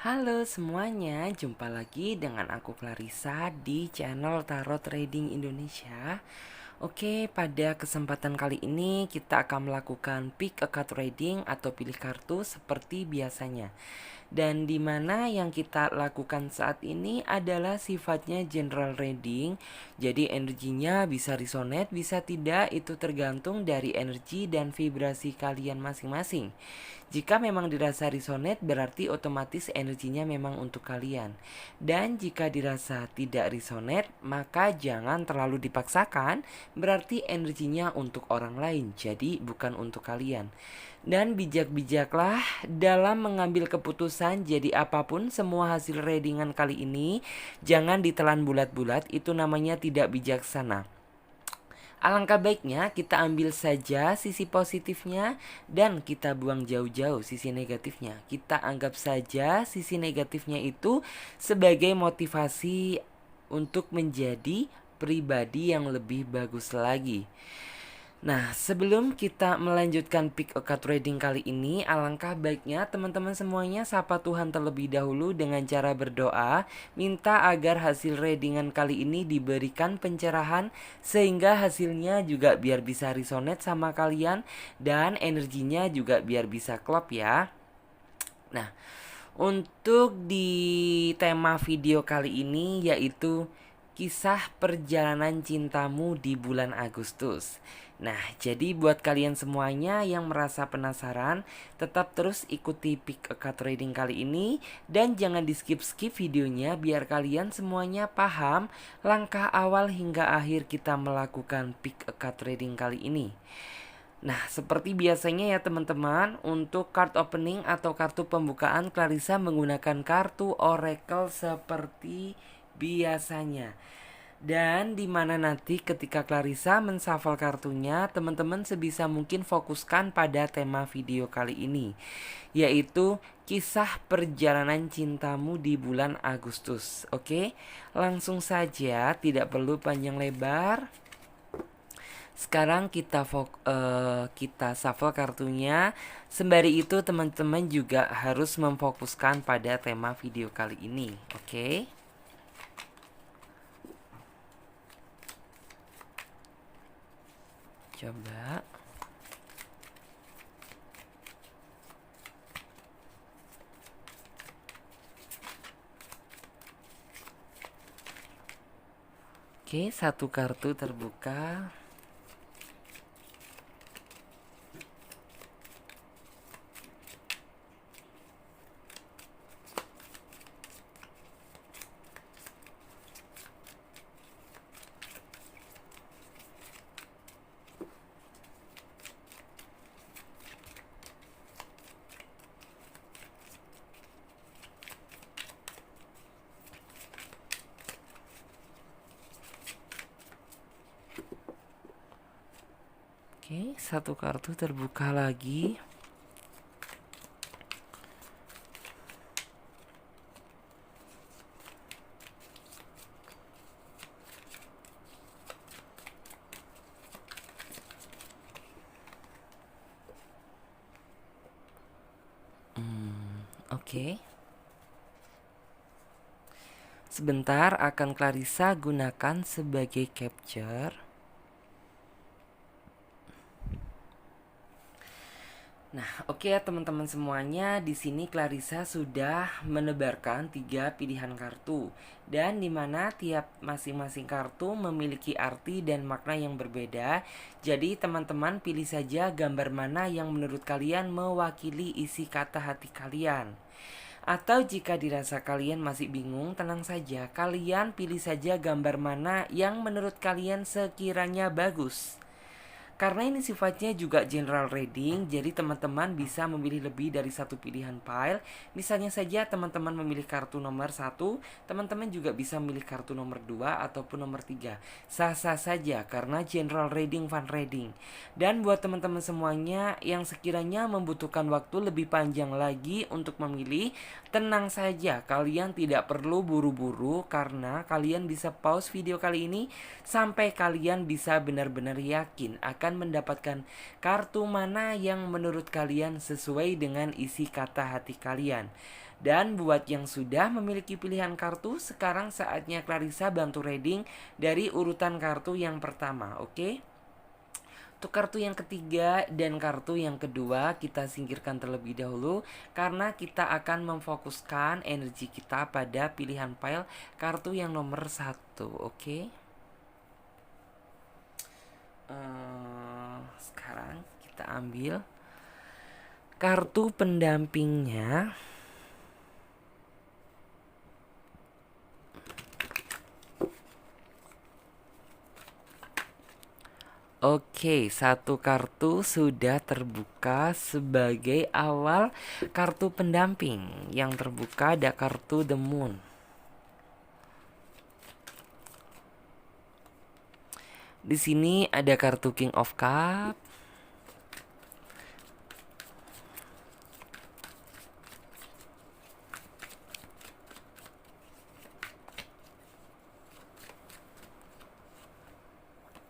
Halo semuanya, jumpa lagi dengan aku Clarissa di channel Tarot Trading Indonesia. Oke, pada kesempatan kali ini kita akan melakukan pick a card trading atau pilih kartu seperti biasanya. Dan di mana yang kita lakukan saat ini adalah sifatnya general reading. Jadi energinya bisa resonate, bisa tidak, itu tergantung dari energi dan vibrasi kalian masing-masing. Jika memang dirasa resonate, berarti otomatis energinya memang untuk kalian. Dan jika dirasa tidak resonate, maka jangan terlalu dipaksakan, berarti energinya untuk orang lain, jadi bukan untuk kalian. Dan bijak-bijaklah dalam mengambil keputusan. Jadi apapun semua hasil readingan kali ini jangan ditelan bulat-bulat, itu namanya tidak bijaksana. Alangkah baiknya kita ambil saja sisi positifnya dan kita buang jauh-jauh sisi negatifnya. Kita anggap saja sisi negatifnya itu sebagai motivasi untuk menjadi pribadi yang lebih bagus lagi. Nah, sebelum kita melanjutkan pick a card trading kali ini, alangkah baiknya teman-teman semuanya sapa Tuhan terlebih dahulu dengan cara berdoa, minta agar hasil readingan kali ini diberikan pencerahan sehingga hasilnya juga biar bisa resonate sama kalian dan energinya juga biar bisa klop ya. Nah, untuk di tema video kali ini yaitu kisah perjalanan cintamu di bulan Agustus. Nah, jadi buat kalian semuanya yang merasa penasaran, tetap terus ikuti pick a card trading kali ini dan jangan di skip-skip videonya biar kalian semuanya paham langkah awal hingga akhir kita melakukan pick a card trading kali ini. Nah, seperti biasanya ya teman-teman, untuk card opening atau kartu pembukaan Clarissa menggunakan kartu oracle seperti biasanya. Dan dimana nanti ketika Clarissa menshuffle kartunya, teman-teman sebisa mungkin fokuskan pada tema video kali ini, yaitu kisah perjalanan cintamu di bulan Agustus. Oke, langsung saja, tidak perlu panjang lebar. Sekarang kita shuffle kartunya. Sembari itu teman-teman juga harus memfokuskan pada tema video kali ini. Oke. Coba. Oke, satu kartu terbuka. Oke, satu kartu terbuka lagi. Oke. Sebentar akan Clarissa gunakan sebagai capture. Nah, oke ya teman-teman semuanya, di sini Clarissa sudah menebarkan 3 pilihan kartu dan dimana tiap masing-masing kartu memiliki arti dan makna yang berbeda. Jadi teman-teman pilih saja gambar mana yang menurut kalian mewakili isi kata hati kalian. Atau jika dirasa kalian masih bingung, tenang saja, kalian pilih saja gambar mana yang menurut kalian sekiranya bagus. Karena ini sifatnya juga general reading, jadi teman-teman bisa memilih lebih dari satu pilihan pile. Misalnya saja teman-teman memilih kartu nomor 1, teman-teman juga bisa memilih kartu nomor 2 ataupun nomor 3. Sah-sah saja karena general reading, fun reading. Dan buat teman-teman semuanya yang sekiranya membutuhkan waktu lebih panjang lagi untuk memilih, tenang saja, kalian tidak perlu buru-buru karena kalian bisa pause video kali ini sampai kalian bisa benar-benar yakin akan mendapatkan kartu mana yang menurut kalian sesuai dengan isi kata hati kalian. Dan buat yang sudah memiliki pilihan kartu, sekarang saatnya Clarissa bantu reading dari urutan kartu yang pertama, oke? Untuk kartu yang ketiga dan kartu yang kedua kita singkirkan terlebih dahulu karena kita akan memfokuskan energi kita pada pilihan pile kartu yang nomor 1, oke? Sekarang kita ambil kartu pendampingnya. Oke, satu kartu sudah terbuka sebagai awal kartu pendamping. Yang terbuka ada kartu The Moon. Di sini ada kartu King of Cup.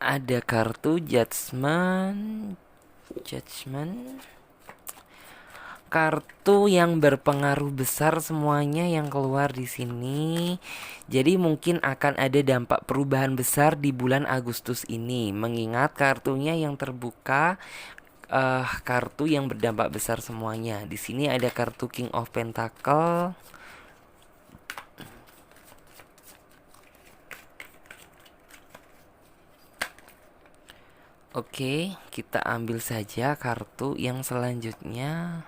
Ada kartu Judgment. Kartu yang berpengaruh besar semuanya yang keluar di sini. Jadi mungkin akan ada dampak perubahan besar di bulan Agustus ini. Mengingat kartunya yang terbuka kartu yang berdampak besar semuanya. Di sini ada kartu King of Pentacle. Oke, kita ambil saja kartu yang selanjutnya.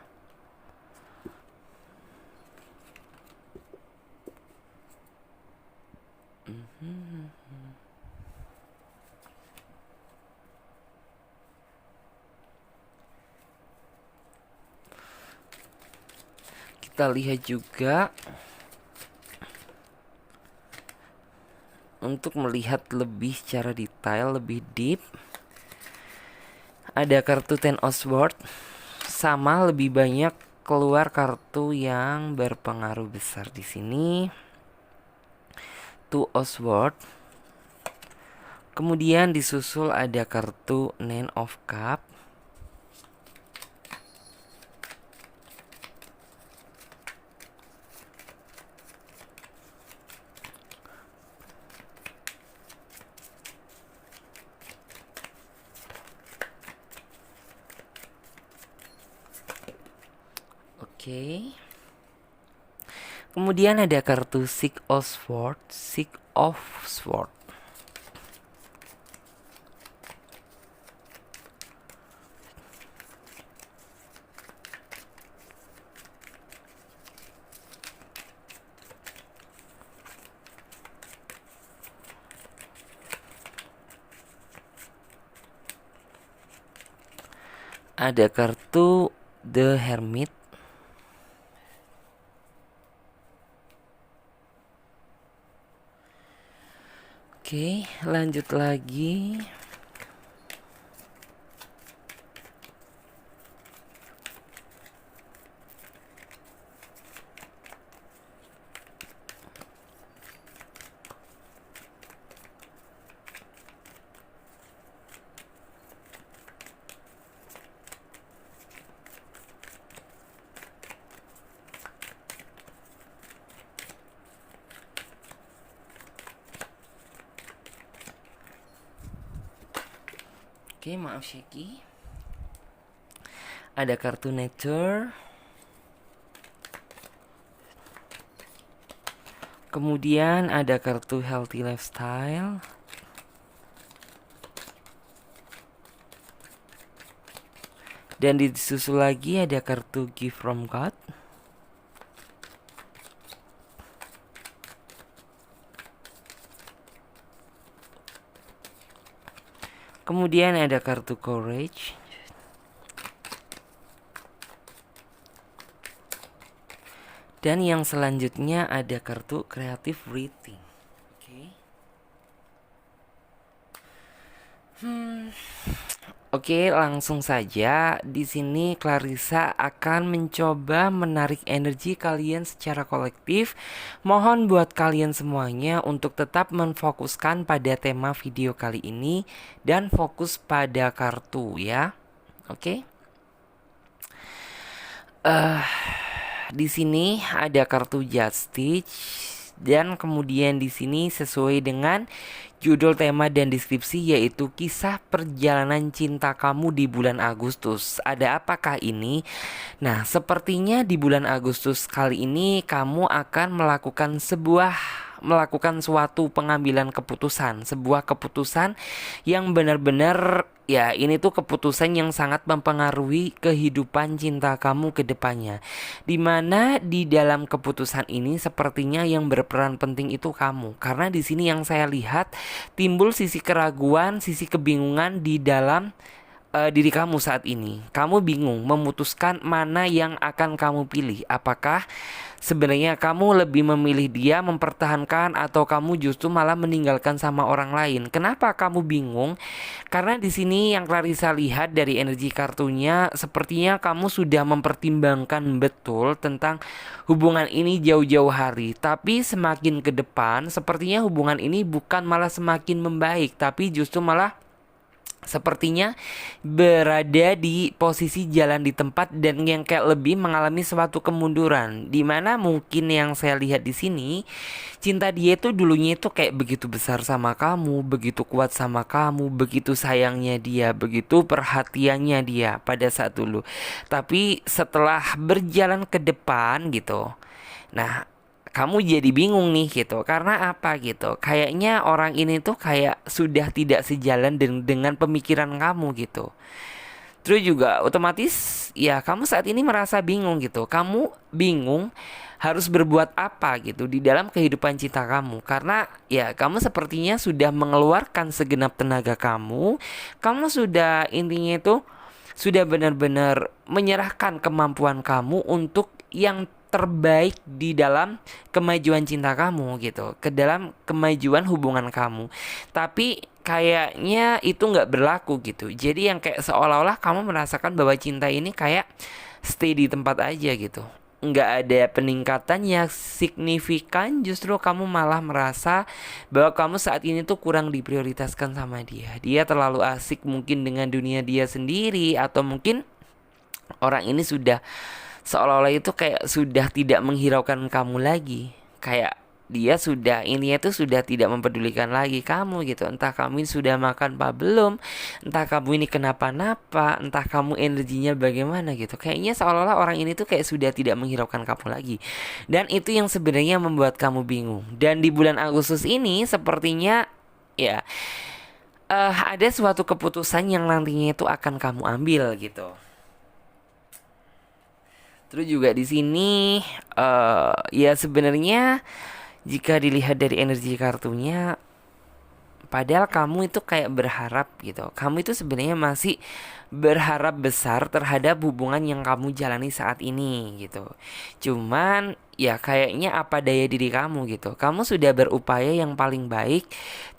Kita lihat juga untuk melihat lebih secara detail, lebih deep. Ada kartu Ten of Swords, sama lebih banyak keluar kartu yang berpengaruh besar di sini. Two of Swords. Kemudian disusul ada kartu Nine of Cup. Oke. Kemudian ada kartu Six of Swords. Ada kartu The Hermit. Oke, lanjut lagi. Oke, maaf Sheki. Ada kartu Nature. Kemudian ada kartu Healthy Lifestyle. Dan disusul lagi ada kartu Gift from God. Kemudian ada kartu Courage. Dan yang selanjutnya ada kartu Creative Writing. Oke, langsung saja. Di sini Clarissa akan mencoba menarik energi kalian secara kolektif. Mohon buat kalian semuanya untuk tetap memfokuskan pada tema video kali ini dan fokus pada kartu ya. Oke. di sini ada kartu Justice dan kemudian di sini sesuai dengan judul, tema, dan deskripsi, yaitu kisah perjalanan cinta kamu di bulan Agustus. Ada apakah ini? Nah, sepertinya di bulan Agustus kali ini kamu akan melakukan suatu pengambilan keputusan, sebuah keputusan yang benar-benar, ya, ini tuh keputusan yang sangat mempengaruhi kehidupan cinta kamu ke depannya. Dimana di dalam keputusan ini sepertinya yang berperan penting itu kamu. Karena di sini yang saya lihat timbul sisi keraguan, sisi kebingungan di dalam diri kamu saat ini. Kamu bingung memutuskan mana yang akan kamu pilih. Apakah sebenarnya kamu lebih memilih dia, mempertahankan, atau kamu justru malah meninggalkan sama orang lain? Kenapa kamu bingung? Karena di sini yang Clarissa lihat dari energi kartunya, sepertinya kamu sudah mempertimbangkan betul tentang hubungan ini jauh-jauh hari. Tapi semakin ke depan, sepertinya hubungan ini bukan malah semakin membaik, tapi justru malah sepertinya berada di posisi jalan di tempat dan yang kayak lebih mengalami suatu kemunduran. Dimana mungkin yang saya lihat di sini, cinta dia itu dulunya itu kayak begitu besar sama kamu, begitu kuat sama kamu, begitu sayangnya dia, begitu perhatiannya dia pada saat dulu. Tapi setelah berjalan ke depan gitu, nah, kamu jadi bingung nih gitu. Karena apa gitu? Kayaknya orang ini tuh kayak sudah tidak sejalan dengan pemikiran kamu gitu. Terus juga otomatis ya kamu saat ini merasa bingung gitu. Kamu bingung harus berbuat apa gitu di dalam kehidupan cinta kamu. Karena ya kamu sepertinya sudah mengeluarkan segenap tenaga kamu. Kamu sudah intinya itu sudah benar-benar menyerahkan kemampuan kamu untuk yang terbaik di dalam kemajuan cinta kamu gitu, ke dalam kemajuan hubungan kamu. Tapi kayaknya itu nggak berlaku gitu. Jadi yang kayak seolah-olah kamu merasakan bahwa cinta ini kayak stay di tempat aja gitu, nggak ada peningkatan yang signifikan. Justru kamu malah merasa bahwa kamu saat ini tuh kurang diprioritaskan sama dia. Dia terlalu asik mungkin dengan dunia dia sendiri, atau mungkin orang ini sudah seolah-olah itu kayak sudah tidak menghiraukan kamu lagi. Kayak dia sudah, intinya tuh sudah tidak mempedulikan lagi kamu gitu. Entah kamu ini sudah makan apa belum, entah kamu ini kenapa-napa, entah kamu energinya bagaimana gitu. Kayaknya seolah-olah orang ini tuh kayak sudah tidak menghiraukan kamu lagi. Dan itu yang sebenarnya membuat kamu bingung. Dan di bulan Agustus ini sepertinya ya ada suatu keputusan yang nantinya itu akan kamu ambil gitu. Terus juga di sini ya sebenarnya jika dilihat dari energi kartunya, padahal kamu itu kayak berharap gitu. Kamu itu sebenarnya masih berharap besar terhadap hubungan yang kamu jalani saat ini gitu. Cuman ya kayaknya apa daya diri kamu gitu. Kamu sudah berupaya yang paling baik,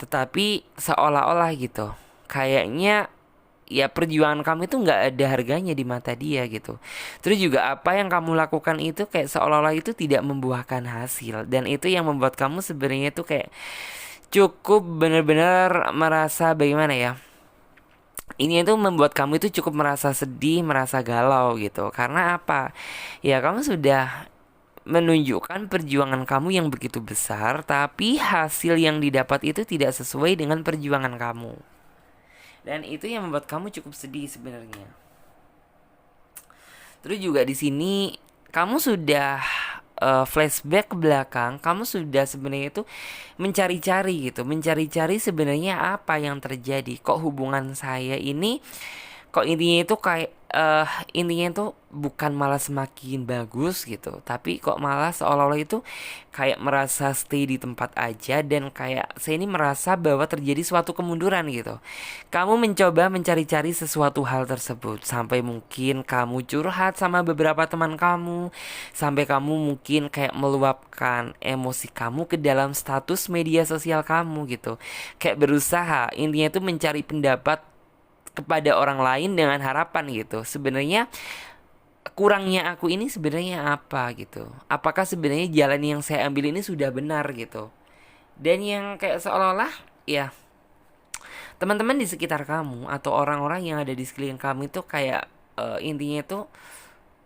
tetapi seolah-olah gitu, kayaknya ya perjuangan kamu itu nggak ada harganya di mata dia gitu. Terus juga apa yang kamu lakukan itu kayak seolah-olah itu tidak membuahkan hasil. Dan itu yang membuat kamu sebenarnya itu kayak cukup benar-benar merasa bagaimana ya, ini itu membuat kamu itu cukup merasa sedih, merasa galau gitu. Karena apa? Ya kamu sudah menunjukkan perjuangan kamu yang begitu besar, tapi hasil yang didapat itu tidak sesuai dengan perjuangan kamu. Dan itu yang membuat kamu cukup sedih sebenarnya. Terus juga di sini kamu sudah flashback ke belakang, kamu sudah sebenarnya itu mencari-cari sebenarnya apa yang terjadi. Kok hubungan saya ini, kok intinya itu kayak intinya itu bukan malah semakin bagus gitu, tapi kok malah seolah-olah itu kayak merasa stay di tempat aja. Dan kayak saya ini merasa bahwa terjadi suatu kemunduran gitu. Kamu mencoba mencari-cari sesuatu hal tersebut, sampai mungkin kamu curhat sama beberapa teman kamu, sampai kamu mungkin kayak meluapkan emosi kamu ke dalam status media sosial kamu gitu. Kayak berusaha intinya itu mencari pendapat kepada orang lain dengan harapan gitu. Sebenarnya kurangnya aku ini sebenarnya apa gitu. Apakah sebenarnya jalan yang saya ambil ini sudah benar gitu. Dan yang kayak seolah-olah ya teman-teman di sekitar kamu atau orang-orang yang ada di sekeliling kamu itu kayak intinya itu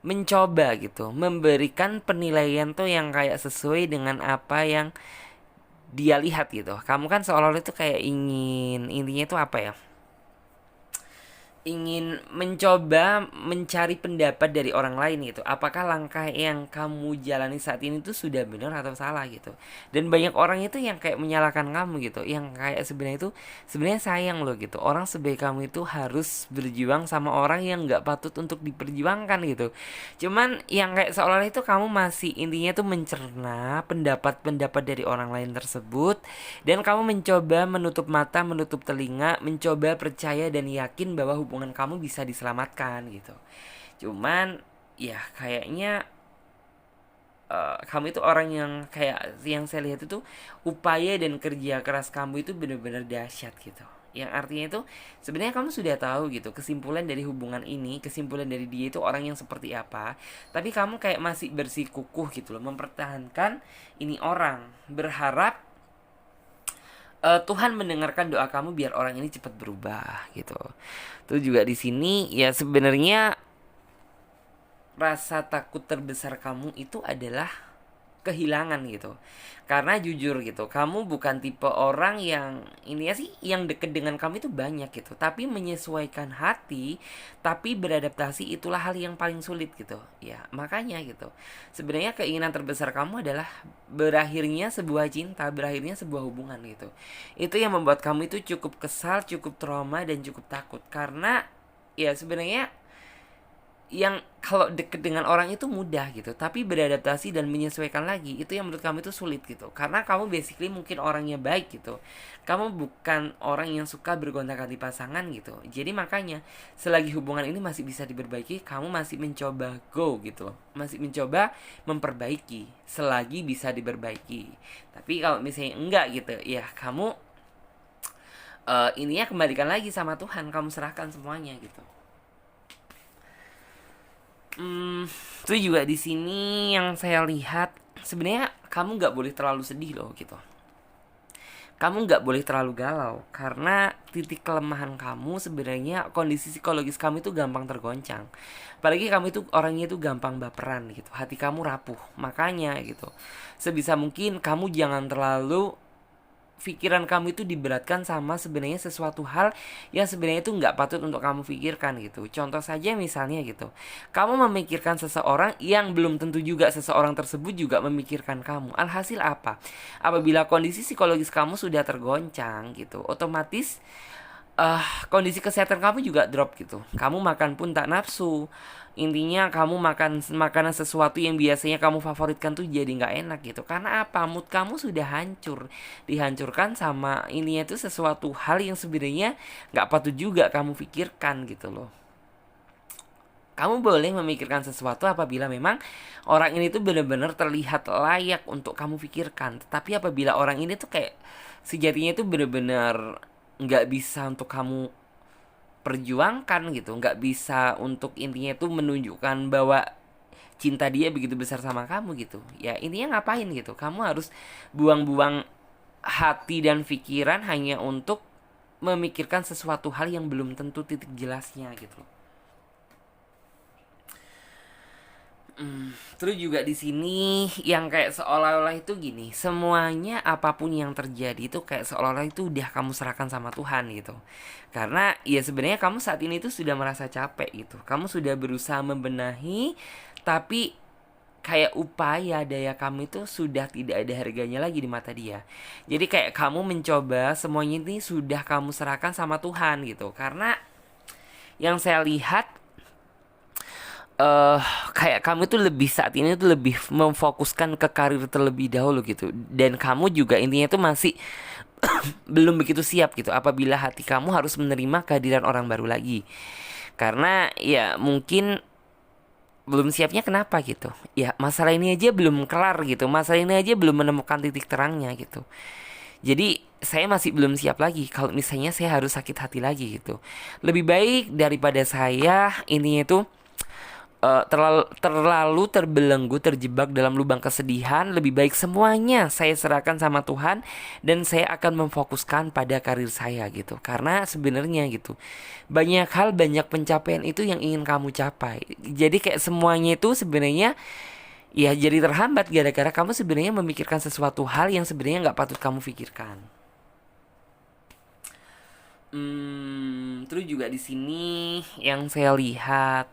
mencoba gitu, memberikan penilaian tuh yang kayak sesuai dengan apa yang dia lihat gitu. Kamu kan seolah-olah itu kayak ingin, intinya itu apa ya, ingin mencoba mencari pendapat dari orang lain gitu. Apakah langkah yang kamu jalani saat ini tuh sudah benar atau salah gitu. Dan banyak orang itu yang kayak menyalahkan kamu gitu. Yang kayak sebenarnya itu sebenarnya sayang loh gitu. Orang sebaik kamu itu harus berjuang sama orang yang nggak patut untuk diperjuangkan gitu. Cuman yang kayak seolah-olah itu kamu masih intinya tuh mencerna pendapat-pendapat dari orang lain tersebut, dan kamu mencoba menutup mata, menutup telinga, mencoba percaya dan yakin bahwa hubungan kamu bisa diselamatkan gitu. Cuman ya kayaknya kamu itu orang yang kayak yang saya lihat itu upaya dan kerja keras kamu itu benar-benar dahsyat gitu. Yang artinya itu sebenarnya kamu sudah tahu gitu kesimpulan dari hubungan ini, kesimpulan dari dia itu orang yang seperti apa, tapi kamu kayak masih bersikukuh gitu loh mempertahankan ini orang, berharap Tuhan mendengarkan doa kamu biar orang ini cepat berubah gitu. Terus juga di sini ya sebenarnya rasa takut terbesar kamu itu adalah kehilangan gitu. Karena jujur gitu, kamu bukan tipe orang yang ini ya sih yang deket dengan kamu itu banyak gitu. Tapi menyesuaikan hati, tapi beradaptasi itulah hal yang paling sulit gitu. Ya, makanya gitu. Sebenarnya keinginan terbesar kamu adalah berakhirnya sebuah cinta, berakhirnya sebuah hubungan gitu. Itu yang membuat kamu itu cukup kesal, cukup trauma dan cukup takut karena ya sebenarnya yang kalau deket dengan orang itu mudah gitu, tapi beradaptasi dan menyesuaikan lagi itu yang menurut kamu itu sulit gitu, karena kamu basically mungkin orangnya baik gitu, kamu bukan orang yang suka bergonta-ganti pasangan gitu. Jadi makanya selagi hubungan ini masih bisa diperbaiki, kamu masih mencoba go gitu, masih mencoba memperbaiki selagi bisa diperbaiki. Tapi kalau misalnya enggak gitu ya, kamu ininya kembalikan lagi sama Tuhan, kamu serahkan semuanya gitu. Itu juga di sini yang saya lihat sebenarnya kamu nggak boleh terlalu sedih loh gitu. Kamu nggak boleh terlalu galau karena titik kelemahan kamu sebenarnya kondisi psikologis kamu itu gampang tergoncang. Apalagi kamu itu orangnya itu gampang baperan gitu. Hati kamu rapuh. Makanya gitu. Sebisa mungkin kamu jangan terlalu pikiran kamu itu diberatkan sama sebenarnya sesuatu hal yang sebenarnya itu nggak patut untuk kamu pikirkan gitu. Contoh saja misalnya gitu, kamu memikirkan seseorang yang belum tentu juga seseorang tersebut juga memikirkan kamu. Alhasil apa? Apabila kondisi psikologis kamu sudah tergoncang gitu, otomatis kondisi kesehatan kamu juga drop gitu. Kamu makan pun tak nafsu. Intinya kamu makan makanan sesuatu yang biasanya kamu favoritkan tuh jadi nggak enak gitu. Karena apa? Mood kamu sudah hancur, dihancurkan sama ini itu sesuatu hal yang sebenarnya nggak patut juga kamu pikirkan gitu loh. Kamu boleh memikirkan sesuatu apabila memang orang ini tuh benar-benar terlihat layak untuk kamu pikirkan. Tetapi apabila orang ini tuh kayak sejatinya tuh benar-benar nggak bisa untuk kamu perjuangkan gitu, nggak bisa untuk intinya tuh menunjukkan bahwa cinta dia begitu besar sama kamu gitu, ya intinya ngapain gitu, kamu harus buang-buang hati dan pikiran hanya untuk memikirkan sesuatu hal yang belum tentu titik jelasnya gitu. Terus juga di sini yang kayak seolah-olah itu gini, semuanya apapun yang terjadi itu kayak seolah-olah itu udah kamu serahkan sama Tuhan gitu. Karena ya sebenarnya kamu saat ini itu sudah merasa capek gitu. Kamu sudah berusaha membenahi, tapi kayak upaya daya kamu itu sudah tidak ada harganya lagi di mata dia. Jadi kayak kamu mencoba semuanya ini sudah kamu serahkan sama Tuhan gitu. Karena yang saya lihat eh kayak kamu tuh lebih saat ini tuh lebih memfokuskan ke karir terlebih dahulu gitu, dan kamu juga intinya tuh masih belum begitu siap gitu apabila hati kamu harus menerima kehadiran orang baru lagi, karena ya mungkin belum siapnya kenapa gitu ya, masalah ini aja belum kelar gitu, masalah ini aja belum menemukan titik terangnya gitu. Jadi saya masih belum siap lagi kalau misalnya saya harus sakit hati lagi gitu. Lebih baik daripada saya ini itu terlalu terbelenggu, terjebak dalam lubang kesedihan. Lebih baik semuanya saya serahkan sama Tuhan, dan saya akan memfokuskan pada karir saya gitu. Karena sebenarnya gitu, banyak hal, banyak pencapaian itu yang ingin kamu capai. Jadi kayak semuanya itu sebenarnya ya jadi terhambat gara-gara kamu sebenarnya memikirkan sesuatu hal yang sebenarnya nggak patut kamu pikirkan. Terus juga di sini yang saya lihat,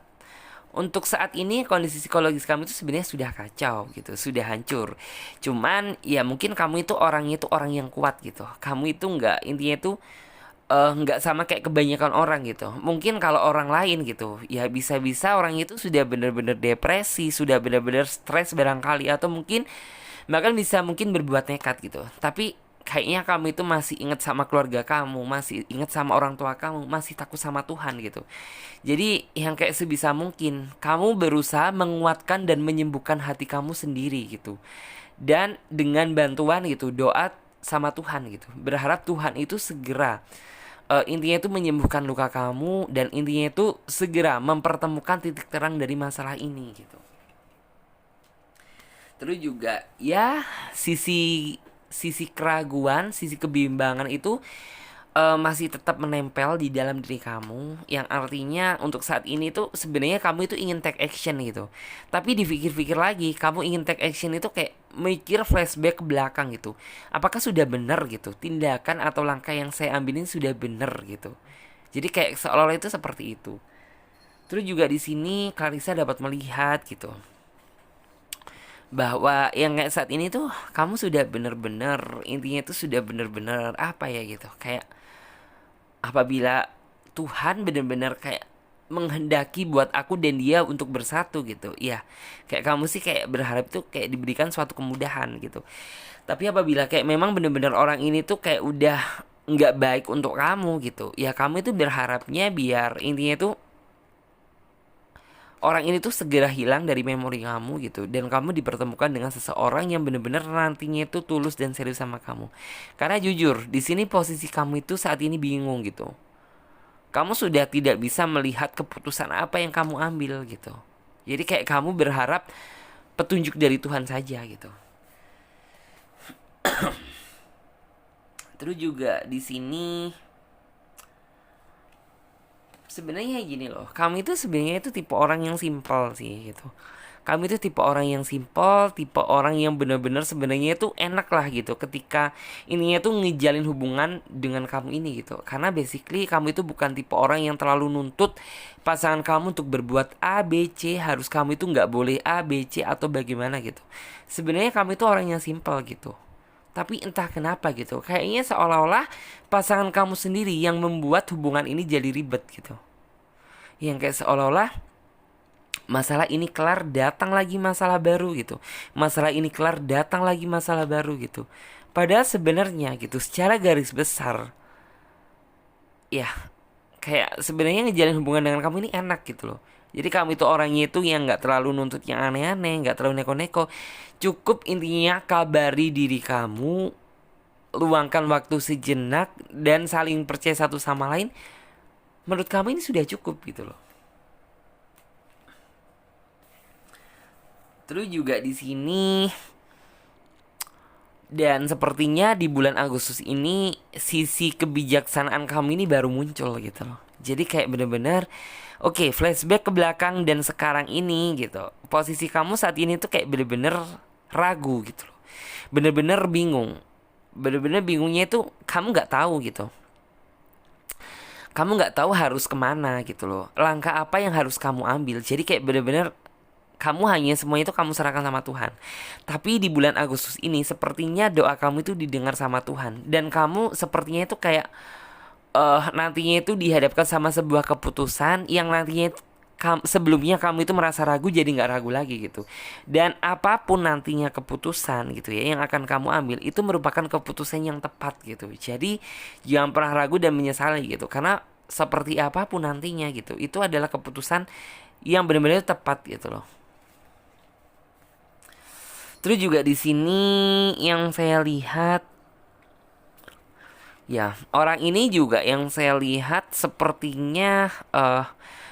untuk saat ini kondisi psikologis kamu itu sebenarnya sudah kacau gitu, sudah hancur. Cuman ya mungkin kamu itu orangnya itu orang yang kuat gitu. Kamu itu nggak, intinya itu nggak sama kayak kebanyakan orang gitu. Mungkin kalau orang lain gitu, ya bisa-bisa orang itu sudah benar-benar depresi, sudah benar-benar stres barangkali, atau mungkin bahkan bisa mungkin berbuat nekat gitu. Tapi kayaknya kamu itu masih ingat sama keluarga kamu, masih ingat sama orang tua kamu, masih takut sama Tuhan gitu. Jadi yang kayak sebisa mungkin kamu berusaha menguatkan dan menyembuhkan hati kamu sendiri gitu. Dan dengan bantuan gitu, doa sama Tuhan gitu. Berharap Tuhan itu segera intinya itu menyembuhkan luka kamu, dan intinya itu segera mempertemukan titik terang dari masalah ini gitu. Terus juga ya sisi sisi keraguan, sisi kebimbangan itu masih tetap menempel di dalam diri kamu, yang artinya untuk saat ini tuh sebenarnya kamu itu ingin take action gitu. Tapi dipikir-pikir lagi, kamu ingin take action itu kayak mikir flashback ke belakang gitu. Apakah sudah benar gitu? Tindakan atau langkah yang saya ambil ini sudah benar gitu. Jadi kayak seolah-olah itu seperti itu. Terus juga di sini Clarissa dapat melihat gitu, bahwa yang kayak saat ini tuh kamu sudah benar-benar, intinya tuh sudah benar-benar apa ya gitu, kayak apabila Tuhan benar-benar kayak menghendaki buat aku dan dia untuk bersatu gitu ya, kayak kamu sih kayak berharap tuh kayak diberikan suatu kemudahan gitu. Tapi apabila kayak memang benar-benar orang ini tuh kayak udah nggak baik untuk kamu gitu ya, kamu itu berharapnya biar intinya tuh orang ini tuh segera hilang dari memori kamu gitu, dan kamu dipertemukan dengan seseorang yang benar-benar nantinya itu tulus dan serius sama kamu. Karena jujur di sini posisi kamu itu saat ini bingung gitu. Kamu sudah tidak bisa melihat keputusan apa yang kamu ambil gitu. Jadi kayak kamu berharap petunjuk dari Tuhan saja gitu. Terus juga di sini sebenarnya gini loh, kamu itu sebenarnya itu tipe orang yang simpel sih gitu. Kamu itu tipe orang yang simpel, tipe orang yang benar-benar sebenarnya itu enak lah gitu ketika ininya tuh ngejalin hubungan dengan kamu ini gitu. Karena basically kamu itu bukan tipe orang yang terlalu nuntut pasangan kamu untuk berbuat A, B, C, harus kamu itu nggak boleh A, B, C atau bagaimana gitu. Sebenarnya kamu itu orang yang simpel gitu. Tapi entah kenapa gitu, kayaknya seolah-olah pasangan kamu sendiri yang membuat hubungan ini jadi ribet gitu. Yang kayak seolah-olah masalah ini kelar datang lagi masalah baru gitu. Masalah ini kelar datang lagi masalah baru gitu. Padahal sebenarnya gitu secara garis besar ya kayak sebenarnya ngejalin hubungan dengan kamu ini enak gitu loh. Jadi kamu itu orangnya itu yang nggak terlalu nuntut yang aneh-aneh, nggak terlalu neko-neko. Cukup intinya kabari diri kamu, luangkan waktu sejenak, dan saling percaya satu sama lain. Menurut kamu ini sudah cukup gitu loh. Terus juga di sini, dan sepertinya di bulan Agustus ini sisi kebijaksanaan kamu ini baru muncul gitu loh. Jadi kayak bener-bener oke, flashback ke belakang dan sekarang ini gitu. Posisi kamu saat ini tuh kayak bener-bener ragu gitu loh. Bener-bener bingung. Bener-bener bingungnya itu kamu nggak tahu gitu. Kamu nggak tahu harus kemana gitu loh. Langkah apa yang harus kamu ambil. Jadi kayak bener-bener kamu hanya semua itu kamu serahkan sama Tuhan. Tapi di bulan Agustus ini sepertinya doa kamu itu didengar sama Tuhan, dan kamu sepertinya itu kayak nantinya itu dihadapkan sama sebuah keputusan yang nantinya sebelumnya kamu itu merasa ragu jadi nggak ragu lagi gitu. Dan apapun nantinya keputusan gitu ya yang akan kamu ambil itu merupakan keputusan yang tepat gitu. Jadi jangan pernah ragu dan menyesali gitu, karena seperti apapun nantinya gitu itu adalah keputusan yang benar-benar tepat gitu loh. Terus juga di sini yang saya lihat ya, orang ini juga yang saya lihat sepertinya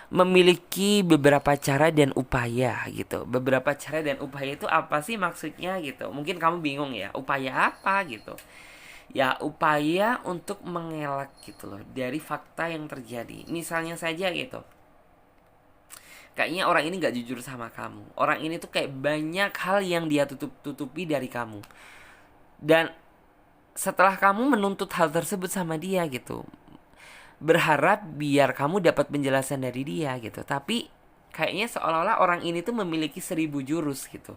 memiliki beberapa cara dan upaya gitu. Beberapa cara dan upaya itu apa sih maksudnya gitu? Mungkin kamu bingung ya, upaya apa gitu. Ya, upaya untuk mengelak gitu loh dari fakta yang terjadi. Misalnya saja gitu, kayaknya orang ini gak jujur sama kamu. Orang ini tuh kayak banyak hal yang dia tutupi dari kamu. Dan setelah kamu menuntut hal tersebut sama dia gitu, berharap biar kamu dapat penjelasan dari dia gitu, tapi kayaknya seolah-olah orang ini tuh memiliki 1000 jurus gitu,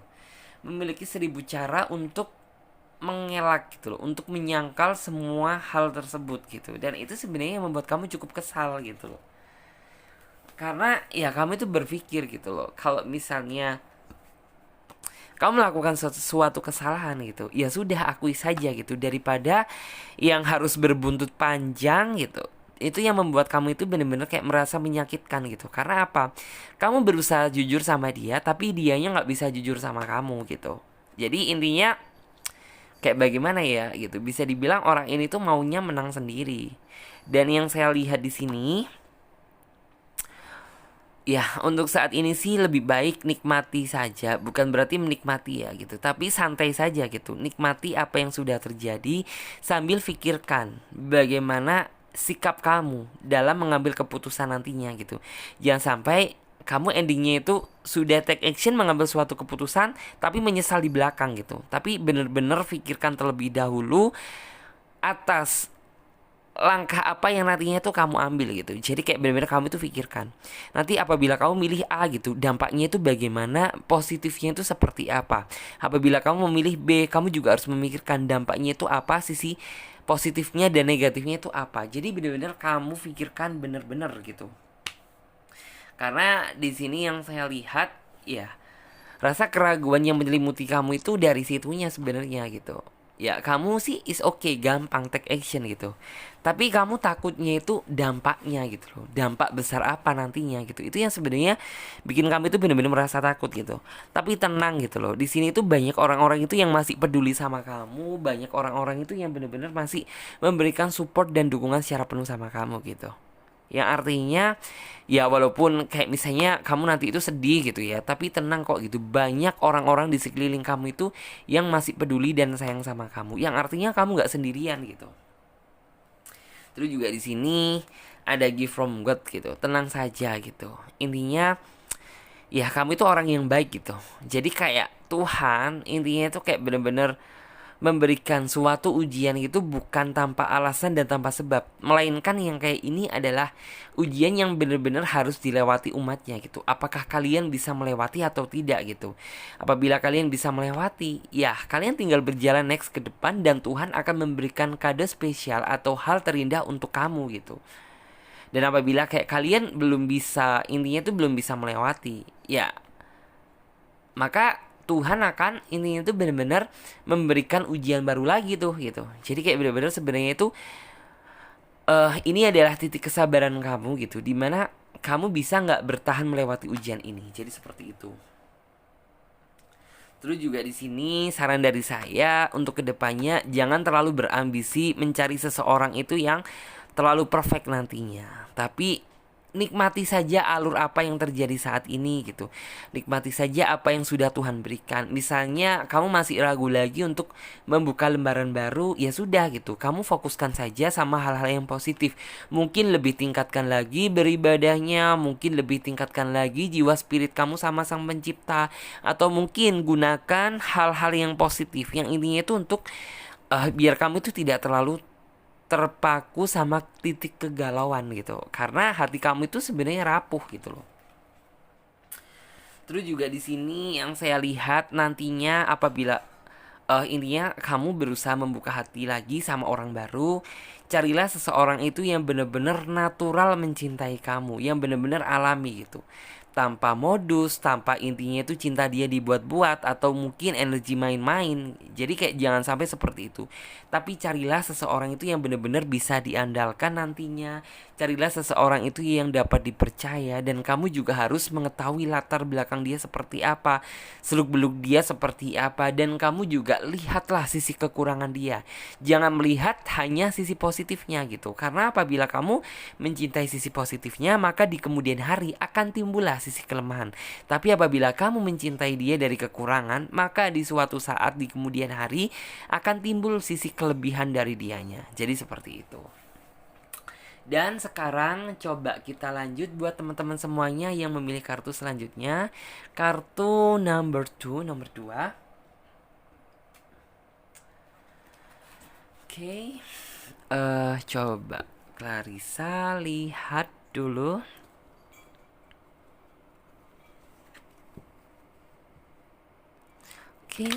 memiliki 1000 cara untuk mengelak gitu loh, untuk menyangkal semua hal tersebut gitu. Dan itu sebenarnya membuat kamu cukup kesal gitu loh, karena ya kamu itu berpikir gitu loh, kalau misalnya kamu melakukan suatu kesalahan gitu, ya sudah akui saja gitu, daripada yang harus berbuntut panjang gitu. Itu yang membuat kamu itu benar-benar kayak merasa menyakitkan gitu. Karena apa? Kamu berusaha jujur sama dia, tapi dianya nggak bisa jujur sama kamu gitu. Jadi intinya kayak bagaimana ya gitu, bisa dibilang orang ini tuh maunya menang sendiri. Dan yang saya lihat di sini, ya, untuk saat ini sih lebih baik nikmati saja. Bukan berarti menikmati ya gitu, tapi santai saja gitu. Nikmati apa yang sudah terjadi sambil pikirkan bagaimana sikap kamu dalam mengambil keputusan nantinya gitu. Jangan sampai kamu endingnya itu sudah take action mengambil suatu keputusan tapi menyesal di belakang gitu. Tapi bener-bener pikirkan terlebih dahulu atas langkah apa yang nantinya tuh kamu ambil gitu. Jadi kayak benar-benar kamu itu pikirkan, nanti apabila kamu milih A gitu, dampaknya itu bagaimana, positifnya itu seperti apa. Apabila kamu memilih B, kamu juga harus memikirkan dampaknya itu apa, sisi positifnya dan negatifnya itu apa. Jadi benar-benar kamu pikirkan benar-benar gitu. Karena di sini yang saya lihat ya, rasa keraguan yang menyelimuti kamu itu dari situnya sebenarnya gitu. Ya kamu sih is okay, gampang take action gitu. Tapi kamu takutnya itu dampaknya gitu loh. Dampak besar apa nantinya gitu. Itu yang sebenarnya bikin kamu itu benar-benar merasa takut gitu. Tapi tenang gitu loh. Di sini itu banyak orang-orang itu yang masih peduli sama kamu. Banyak orang-orang itu yang benar-benar masih memberikan support dan dukungan secara penuh sama kamu gitu. Yang artinya ya walaupun kayak misalnya kamu nanti itu sedih gitu ya, tapi tenang kok gitu. Banyak orang-orang di sekeliling kamu itu yang masih peduli dan sayang sama kamu. Yang artinya kamu nggak sendirian gitu. Terus juga di sini ada gift from God gitu. Tenang saja gitu. Intinya ya kamu itu orang yang baik gitu. Jadi kayak Tuhan intinya itu kayak bener-bener memberikan suatu ujian itu bukan tanpa alasan dan tanpa sebab, melainkan yang kayak ini adalah ujian yang benar-benar harus dilewati umatnya gitu. Apakah kalian bisa melewati atau tidak gitu. Apabila kalian bisa melewati, ya kalian tinggal berjalan next ke depan dan Tuhan akan memberikan kado spesial atau hal terindah untuk kamu gitu. Dan apabila kayak kalian belum bisa, intinya tuh belum bisa melewati, ya maka Tuhan akan ini itu benar-benar memberikan ujian baru lagi tuh gitu. Jadi kayak benar-benar sebenarnya itu ini adalah titik kesabaran kamu gitu, dimana kamu bisa nggak bertahan melewati ujian ini. Jadi seperti itu. Terus juga di sini saran dari saya untuk kedepannya jangan terlalu berambisi mencari seseorang itu yang terlalu perfect nantinya. Tapi nikmati saja alur apa yang terjadi saat ini gitu. Nikmati saja apa yang sudah Tuhan berikan. Misalnya kamu masih ragu lagi untuk membuka lembaran baru, ya sudah gitu. Kamu fokuskan saja sama hal-hal yang positif. Mungkin lebih tingkatkan lagi beribadahnya, mungkin lebih tingkatkan lagi jiwa spirit kamu sama Sang Pencipta, atau mungkin gunakan hal-hal yang positif yang intinya itu untuk biar kamu itu tidak terlalu terpaku sama titik kegalauan gitu. Karena hati kamu itu sebenarnya rapuh gitu loh. Terus juga di sini yang saya lihat nantinya apabila intinya kamu berusaha membuka hati lagi sama orang baru, carilah seseorang itu yang benar-benar natural mencintai kamu, yang benar-benar alami gitu. tanpa modus, tanpa intinya itu cinta dia dibuat-buat atau mungkin energi main-main. Jadi kayak jangan sampai seperti itu. Tapi carilah seseorang itu yang benar-benar bisa diandalkan nantinya. Carilah seseorang itu yang dapat dipercaya, dan kamu juga harus mengetahui latar belakang dia seperti apa, seluk-beluk dia seperti apa, dan kamu juga lihatlah sisi kekurangan dia. Jangan melihat hanya sisi positifnya gitu. Karena apabila kamu mencintai sisi positifnya, maka di kemudian hari akan timbullah sisi kelemahan. Tapi apabila kamu mencintai dia dari kekurangan, maka di suatu saat di kemudian hari akan timbul sisi kelebihan dari dianya. Jadi seperti itu. Dan sekarang coba kita lanjut buat teman-teman semuanya yang memilih kartu selanjutnya. Kartu number 2, nomor 2. Oke. Coba Clarissa lihat dulu. Oke.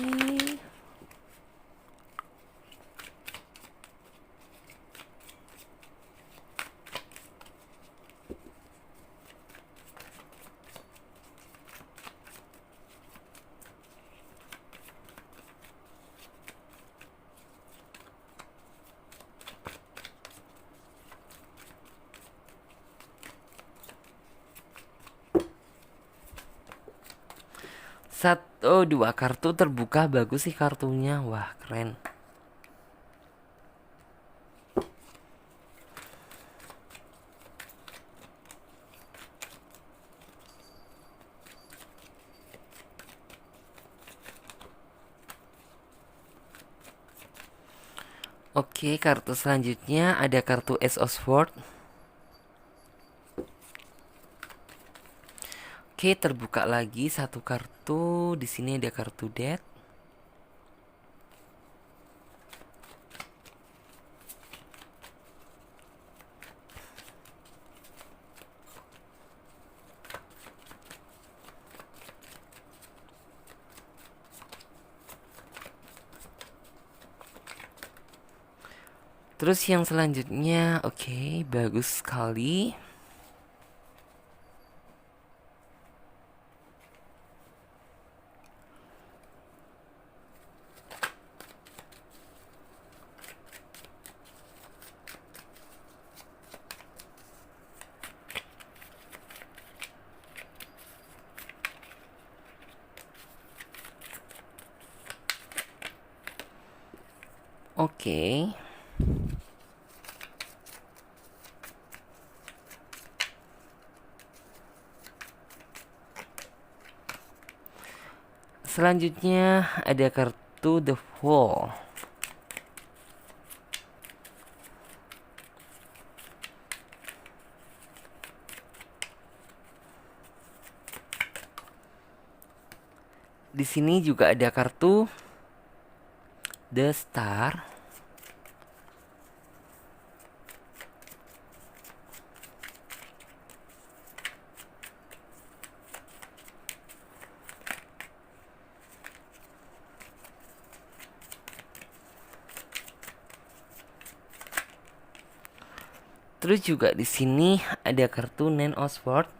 Dua kartu terbuka, bagus sih kartunya. Wah, keren. Oke, kartu selanjutnya ada kartu Ace of Swords. Oke, terbuka lagi satu kartu. Di sini ada kartu Death. Terus yang selanjutnya, oke, bagus sekali. Oke. Selanjutnya ada kartu The Fool. Di sini juga ada kartu The Star. Terus juga di sini ada kartu Nine of Swords.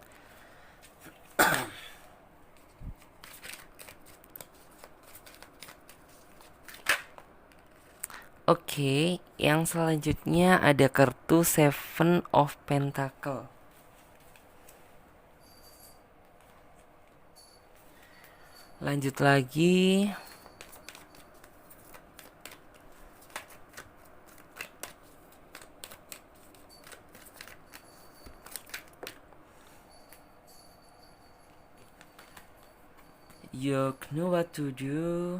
Oke, yang selanjutnya ada kartu Seven of Pentacle. Lanjut lagi. You know what to do.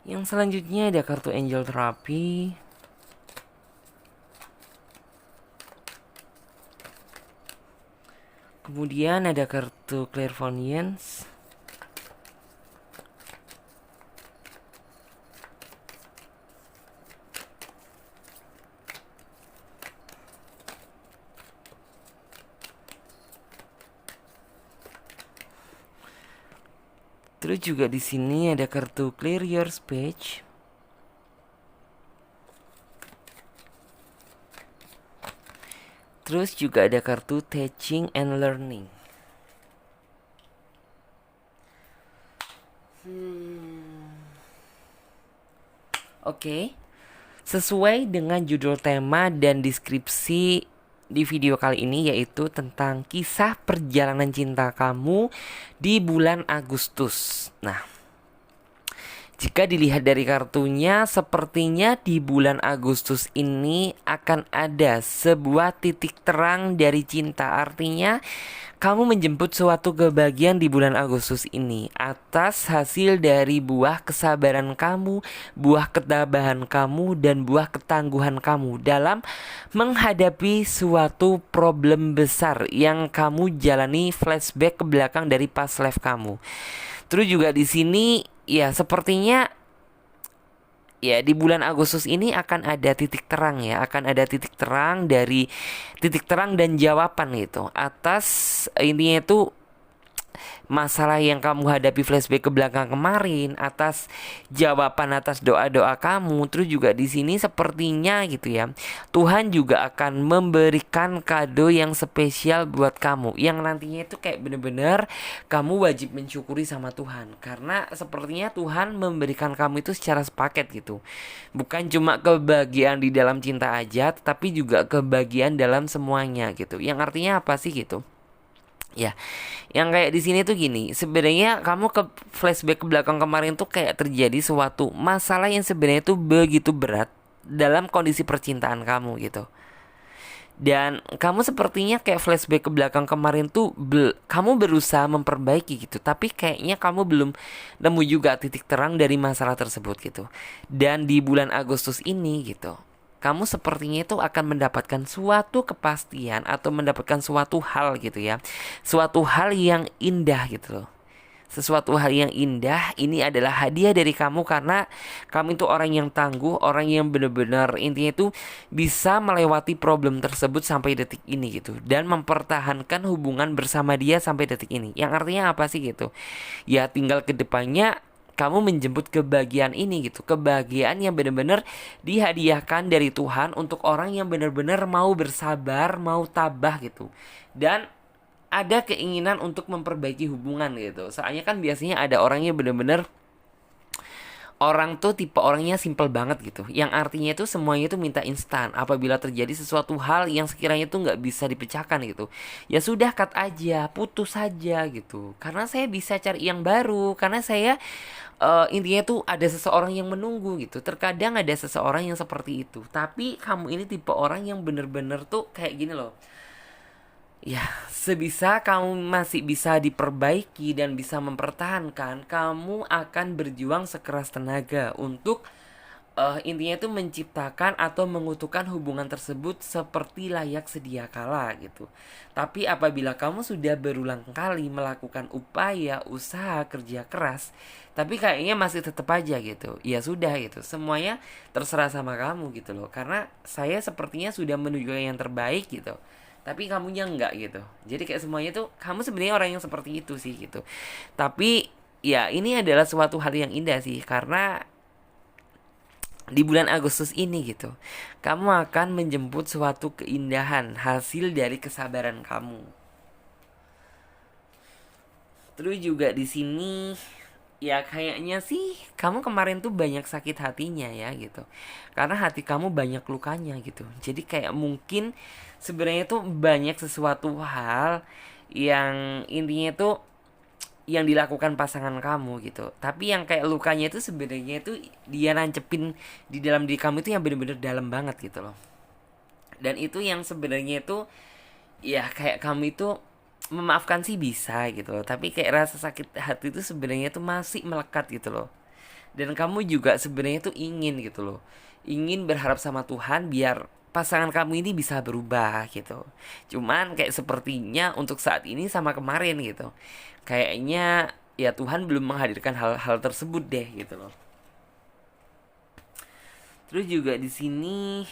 Yang selanjutnya ada kartu Angel Therapy. Kemudian ada kartu Clairvoyance. Terus juga di sini ada kartu clear your speech. Terus juga ada kartu teaching and learning. Oke. Sesuai dengan judul tema dan deskripsi di video kali ini, yaitu tentang kisah perjalanan cinta kamu di bulan Agustus. Nah, jika dilihat dari kartunya, sepertinya di bulan Agustus ini akan ada sebuah titik terang dari cinta. Artinya, kamu menjemput suatu kebahagiaan di bulan Agustus ini atas hasil dari buah kesabaran kamu, buah ketabahan kamu, dan buah ketangguhan kamu dalam menghadapi suatu problem besar yang kamu jalani flashback ke belakang dari past life kamu. Terus juga di sini ya sepertinya ya di bulan Agustus ini akan ada titik terang ya, akan ada titik terang dari titik terang dan jawaban itu atas ini itu masalah yang kamu hadapi flashback ke belakang kemarin, atas jawaban atas doa-doa kamu. Terus juga di sini sepertinya gitu ya, Tuhan juga akan memberikan kado yang spesial buat kamu, yang nantinya itu kayak bener-bener kamu wajib mensyukuri sama Tuhan, karena sepertinya Tuhan memberikan kamu itu secara sepaket gitu. Bukan cuma kebahagiaan di dalam cinta aja, tetapi juga kebahagiaan dalam semuanya gitu. Yang artinya apa sih gitu? Ya, yang kayak di sini tuh gini, sebenarnya kamu ke flashback ke belakang kemarin tuh kayak terjadi suatu masalah yang sebenarnya tuh begitu berat dalam kondisi percintaan kamu gitu. Dan kamu sepertinya kayak flashback ke belakang kemarin tuh kamu berusaha memperbaiki gitu, tapi kayaknya kamu belum nemu juga titik terang dari masalah tersebut gitu. Dan di bulan Agustus ini gitu, kamu sepertinya itu akan mendapatkan suatu kepastian atau mendapatkan suatu hal gitu ya. Suatu hal yang indah gitu loh. Sesuatu hal yang indah ini adalah hadiah dari kamu, karena kamu itu orang yang tangguh, orang yang benar-benar intinya itu bisa melewati problem tersebut sampai detik ini gitu, dan mempertahankan hubungan bersama dia sampai detik ini. Yang artinya apa sih gitu? Ya tinggal ke depannya kamu menjemput kebahagiaan ini gitu. Kebahagiaan yang benar-benar dihadiahkan dari Tuhan untuk orang yang benar-benar mau bersabar, mau tabah gitu. Dan ada keinginan untuk memperbaiki hubungan gitu. Soalnya kan biasanya ada orang yang benar-benar orang tuh tipe orangnya simple banget gitu, yang artinya itu semuanya itu minta instan. Apabila terjadi sesuatu hal yang sekiranya itu nggak bisa dipecahkan gitu, ya sudah cut aja, putus saja gitu, karena saya bisa cari yang baru, karena saya intinya tuh ada seseorang yang menunggu gitu. Terkadang ada seseorang yang seperti itu, tapi kamu ini tipe orang yang bener-bener tuh kayak gini loh. Ya, sebisa kamu masih bisa diperbaiki dan bisa mempertahankan, kamu akan berjuang sekeras tenaga untuk intinya itu menciptakan atau mengutuhkan hubungan tersebut seperti layak sedia kala gitu. Tapi apabila kamu sudah berulang kali melakukan upaya, usaha, kerja keras, tapi kayaknya masih tetap aja gitu, ya sudah gitu. Semuanya terserah sama kamu gitu loh. Karena saya sepertinya sudah menuju yang terbaik gitu, tapi kamunya enggak gitu. Jadi kayak semuanya tuh kamu sebenarnya orang yang seperti itu sih gitu. Tapi ya ini adalah suatu hal yang indah sih, karena di bulan Agustus ini gitu, kamu akan menjemput suatu keindahan hasil dari kesabaran kamu. Terus juga di sini ya kayaknya sih kamu kemarin tuh banyak sakit hatinya ya gitu, karena hati kamu banyak lukanya gitu. Jadi kayak mungkin sebenarnya tuh banyak sesuatu hal yang intinya tuh yang dilakukan pasangan kamu gitu, tapi yang kayak lukanya itu sebenarnya itu dia nancepin di dalam diri kamu itu yang bener-bener dalam banget gitu loh. Dan itu yang sebenarnya itu ya kayak kamu itu memaafkan sih bisa gitu loh, tapi kayak rasa sakit hati itu sebenarnya itu masih melekat gitu loh. Dan kamu juga sebenarnya tuh ingin gitu loh, ingin berharap sama Tuhan biar pasangan kamu ini bisa berubah gitu. Cuman kayak sepertinya untuk saat ini sama kemarin gitu, kayaknya ya Tuhan belum menghadirkan hal-hal tersebut deh gitu loh. Terus juga di sini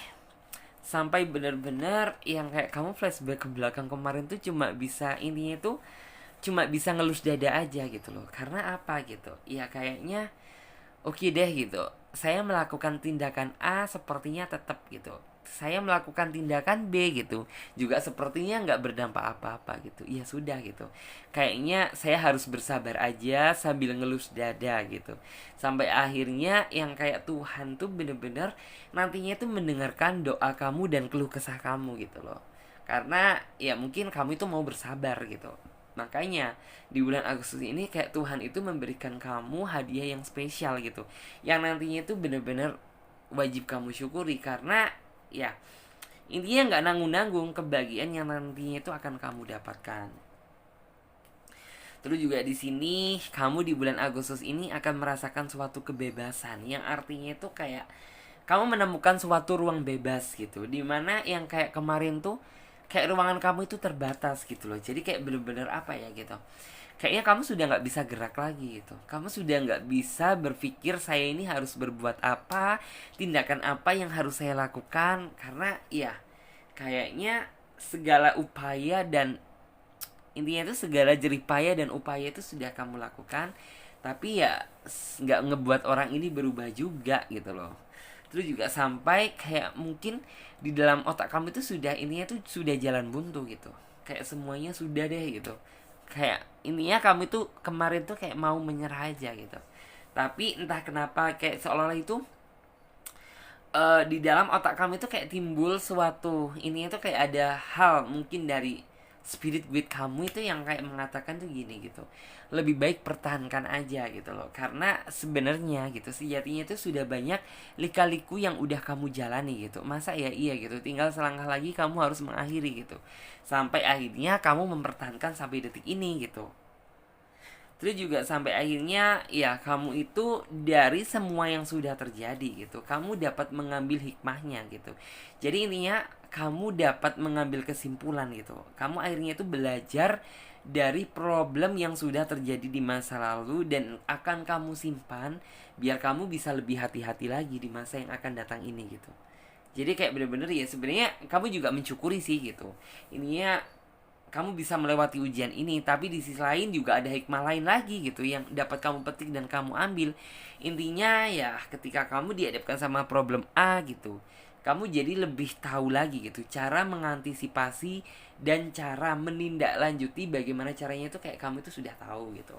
sampai benar-benar yang kayak kamu flashback ke belakang kemarin tuh cuma bisa intinya tuh cuma bisa ngelus dada aja gitu loh. Karena apa gitu, ya kayaknya oke deh gitu, saya melakukan tindakan A sepertinya tetap gitu, saya melakukan tindakan B gitu, juga sepertinya nggak berdampak apa-apa gitu. Ya sudah gitu, kayaknya saya harus bersabar aja sambil ngelus dada gitu. Sampai akhirnya yang kayak Tuhan tuh bener-bener nantinya tuh mendengarkan doa kamu dan keluh kesah kamu gitu loh. Karena ya mungkin kamu itu mau bersabar gitu. Makanya di bulan Agustus ini kayak Tuhan itu memberikan kamu hadiah yang spesial gitu, yang nantinya itu bener-bener wajib kamu syukuri. Karena ya intinya nggak nanggung-nanggung kebahagiaan yang nantinya itu akan kamu dapatkan. Terus juga di sini kamu di bulan Agustus ini akan merasakan suatu kebebasan, yang artinya itu kayak kamu menemukan suatu ruang bebas gitu, dimana yang kayak kemarin tuh kayak ruangan kamu itu terbatas gitu loh. Jadi kayak bener-bener apa ya gitu, kayaknya kamu sudah nggak bisa gerak lagi gitu. Kamu sudah nggak bisa berpikir saya ini harus berbuat apa, tindakan apa yang harus saya lakukan. Karena ya kayaknya segala upaya dan intinya itu segala jeripaya dan upaya itu sudah kamu lakukan, tapi ya nggak ngebuat orang ini berubah juga gitu loh. Terus juga sampai kayak mungkin di dalam otak kamu itu sudah intinya tuh sudah jalan buntu gitu, kayak semuanya sudah deh gitu. Kayak intinya kamu itu kemarin tuh kayak mau menyerah aja gitu, tapi entah kenapa kayak seolah-olah itu di dalam otak kamu itu kayak timbul suatu ini itu kayak ada hal mungkin dari spirit guide kamu itu yang kayak mengatakan tuh gini gitu, lebih baik pertahankan aja gitu loh. Karena sebenarnya gitu sejatinya itu sudah banyak lika-liku yang udah kamu jalani gitu. Masa ya iya gitu, tinggal selangkah lagi kamu harus mengakhiri gitu, sampai akhirnya kamu mempertahankan sampai detik ini gitu. Terus juga sampai akhirnya ya kamu itu dari semua yang sudah terjadi gitu, kamu dapat mengambil hikmahnya gitu. Jadi intinya kamu dapat mengambil kesimpulan gitu. Kamu akhirnya itu belajar dari problem yang sudah terjadi di masa lalu dan akan kamu simpan biar kamu bisa lebih hati-hati lagi di masa yang akan datang ini gitu. Jadi kayak bener-bener ya sebenarnya kamu juga mensyukuri sih gitu. Ininya kamu bisa melewati ujian ini, tapi di sisi lain juga ada hikmah lain lagi gitu yang dapat kamu petik dan kamu ambil. Intinya ya ketika kamu dihadapkan sama problem A gitu, kamu jadi lebih tahu lagi gitu cara mengantisipasi dan cara menindaklanjuti bagaimana caranya itu kayak kamu itu sudah tahu gitu.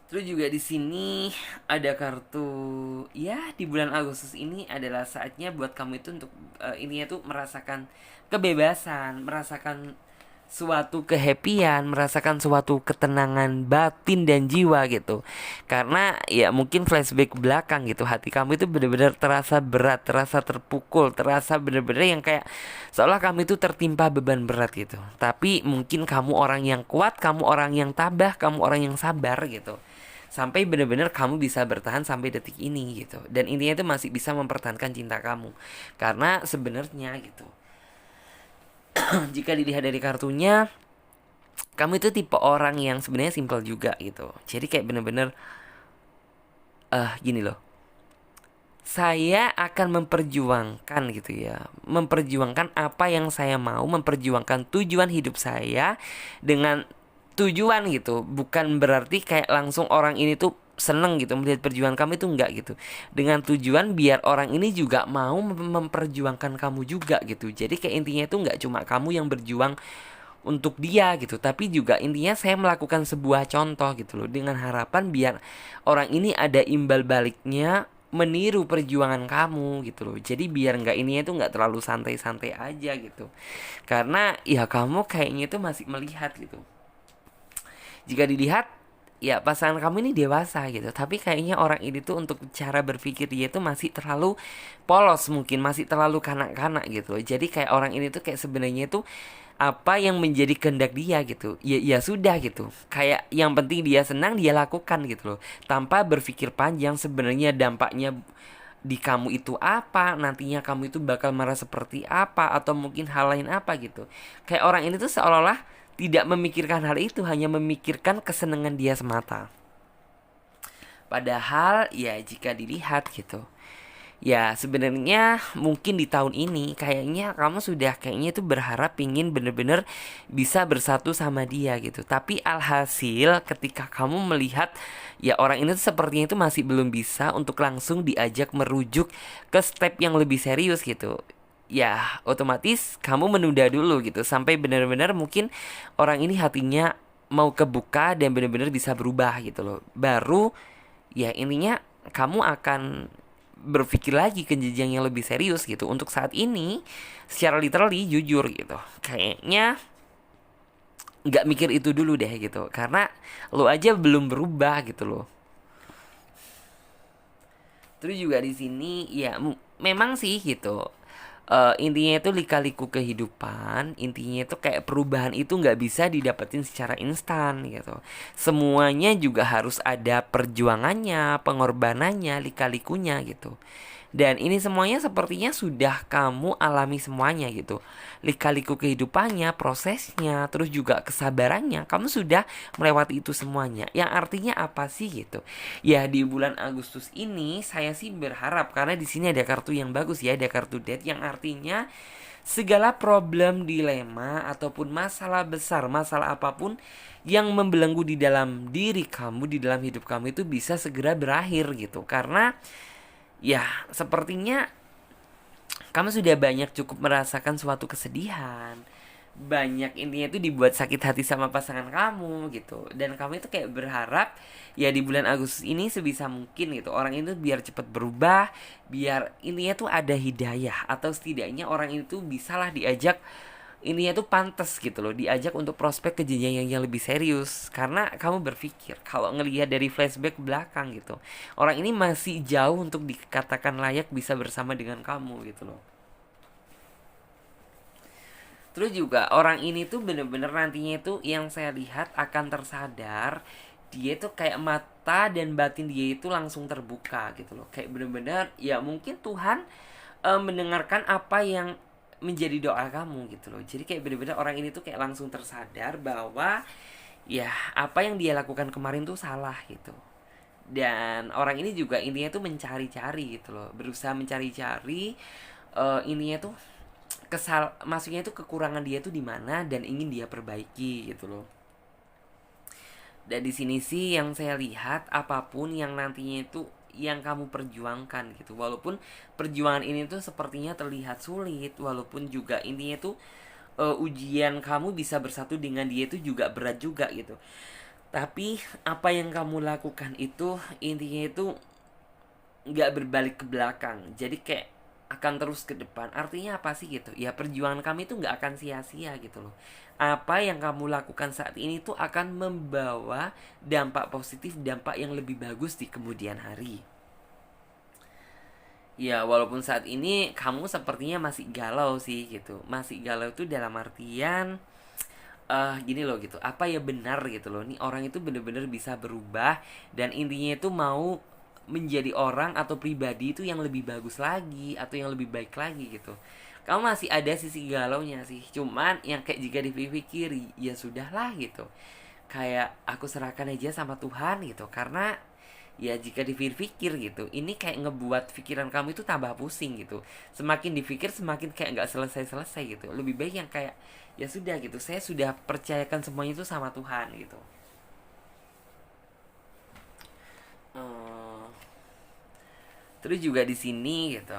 Terus juga di sini ada kartu ya di bulan Agustus ini adalah saatnya buat kamu itu untuk ininya tuh merasakan kebebasan, merasakan suatu kehappian, merasakan suatu ketenangan batin dan jiwa gitu. Karena ya mungkin flashback ke belakang gitu, hati kamu itu benar-benar terasa berat, terasa terpukul, terasa benar-benar yang kayak seolah kamu itu tertimpa beban berat gitu. Tapi mungkin kamu orang yang kuat, kamu orang yang tabah, kamu orang yang sabar gitu, sampai benar-benar kamu bisa bertahan sampai detik ini gitu. Dan intinya itu masih bisa mempertahankan cinta kamu. Karena sebenarnya gitu jika dilihat dari kartunya, kamu itu tipe orang yang sebenarnya simple juga gitu. Jadi kayak bener-bener gini loh, saya akan memperjuangkan gitu ya, memperjuangkan apa yang saya mau, memperjuangkan tujuan hidup saya dengan tujuan gitu. Bukan berarti kayak langsung orang ini tuh seneng gitu melihat perjuangan kamu, itu enggak gitu. Dengan tujuan biar orang ini juga mau memperjuangkan kamu juga gitu. Jadi kayak intinya itu enggak cuma kamu yang berjuang untuk dia gitu, tapi juga intinya saya melakukan sebuah contoh gitu loh, dengan harapan biar orang ini ada imbal baliknya meniru perjuangan kamu gitu loh. Jadi biar nggak ini itu nggak terlalu santai-santai aja gitu, karena ya kamu kayaknya itu masih melihat gitu, jika dilihat ya pasangan kamu ini dewasa gitu, tapi kayaknya orang ini tuh untuk cara berpikir dia tuh masih terlalu polos, mungkin masih terlalu kanak-kanak gitu. Jadi kayak orang ini tuh kayak sebenarnya tuh apa yang menjadi kehendak dia gitu ya, ya sudah gitu, kayak yang penting dia senang dia lakukan gitu loh, tanpa berpikir panjang sebenarnya dampaknya di kamu itu apa, nantinya kamu itu bakal marah seperti apa, atau mungkin hal lain apa gitu. Kayak orang ini tuh seolah-olah tidak memikirkan hal itu, hanya memikirkan kesenangan dia semata. Padahal ya jika dilihat gitu, Ya sebenarnya mungkin di tahun ini kayaknya kamu sudah kayaknya itu berharap pingin bener-bener bisa bersatu sama dia gitu. Tapi alhasil ketika kamu melihat ya orang ini tuh sepertinya itu masih belum bisa untuk langsung diajak merujuk ke step yang lebih serius gitu. Ya otomatis kamu menunda dulu gitu sampai benar-benar mungkin orang ini hatinya mau kebuka dan benar-benar bisa berubah gitu loh. Baru ya intinya kamu akan berpikir lagi ke jenjang yang lebih serius gitu. Untuk saat ini secara literally jujur gitu kayaknya nggak mikir itu dulu deh gitu karena lo aja belum berubah gitu loh. Terus juga di sini ya memang sih gitu. Intinya itu lika-liku kehidupan, intinya itu kayak perubahan itu nggak bisa didapetin secara instan gitu. Semuanya juga harus ada perjuangannya, pengorbanannya, lika-likunya gitu. Dan ini semuanya sepertinya sudah kamu alami semuanya gitu. Lika-liku kehidupannya, prosesnya, terus juga kesabarannya, kamu sudah melewati itu semuanya. Yang artinya apa sih gitu? Ya di bulan Agustus ini saya sih berharap karena di sini ada kartu yang bagus ya, ada kartu Death yang artinya segala problem, dilema ataupun masalah besar, masalah apapun yang membelenggu di dalam diri kamu, di dalam hidup kamu itu bisa segera berakhir gitu. Karena ya sepertinya kamu sudah banyak cukup merasakan suatu kesedihan, banyak intinya itu dibuat sakit hati sama pasangan kamu gitu. Dan kamu itu kayak berharap ya di bulan Agustus ini sebisa mungkin gitu orang itu biar cepat berubah, biar intinya tuh ada hidayah atau setidaknya orang itu bisalah diajak, intinya tuh pantas gitu loh diajak untuk prospek ke jenjang yang lebih serius. Karena kamu berpikir kalau ngelihat dari flashback ke belakang gitu, orang ini masih jauh untuk dikatakan layak bisa bersama dengan kamu gitu loh. Terus juga orang ini tuh bener-bener nantinya itu yang saya lihat akan tersadar. Dia tuh kayak mata dan batin dia itu langsung terbuka gitu loh. Kayak bener-bener ya mungkin Tuhan mendengarkan apa yang menjadi doa kamu gitu loh. Jadi kayak bener-bener orang ini tuh kayak langsung tersadar bahwa ya apa yang dia lakukan kemarin tuh salah gitu. Dan orang ini juga intinya tuh mencari-cari gitu loh, berusaha mencari-cari ininya tuh maksudnya itu kekurangan dia tuh di mana dan ingin dia perbaiki gitu loh. Dan di sini sih yang saya lihat apapun yang nantinya itu yang kamu perjuangkan gitu, walaupun perjuangan ini tuh sepertinya terlihat sulit, walaupun juga intinya tuh ujian kamu bisa bersatu dengan dia itu juga berat juga gitu. Tapi apa yang kamu lakukan itu intinya itu nggak berbalik ke belakang, jadi kayak akan terus ke depan. Artinya apa sih gitu ya, perjuangan kami itu nggak akan sia-sia gitu loh. Apa yang kamu lakukan saat ini tuh akan membawa dampak positif, dampak yang lebih bagus di kemudian hari. Ya walaupun saat ini kamu sepertinya masih galau sih gitu, masih galau itu dalam artian gini loh gitu, apa ya benar gitu loh, nih orang itu bener-bener bisa berubah dan intinya itu mau menjadi orang atau pribadi itu yang lebih bagus lagi atau yang lebih baik lagi gitu. Kamu masih ada sisi galaunya sih, cuman yang kayak jika dipikir ya sudahlah gitu, kayak aku serahkan aja sama Tuhan gitu. Karena ya jika dipikir gitu ini kayak ngebuat pikiran kamu itu tambah pusing gitu, semakin dipikir semakin kayak nggak selesai-selesai gitu. Lebih baik yang kayak ya sudah gitu, saya sudah percayakan semuanya itu sama Tuhan gitu. Eh, Terus juga di sini gitu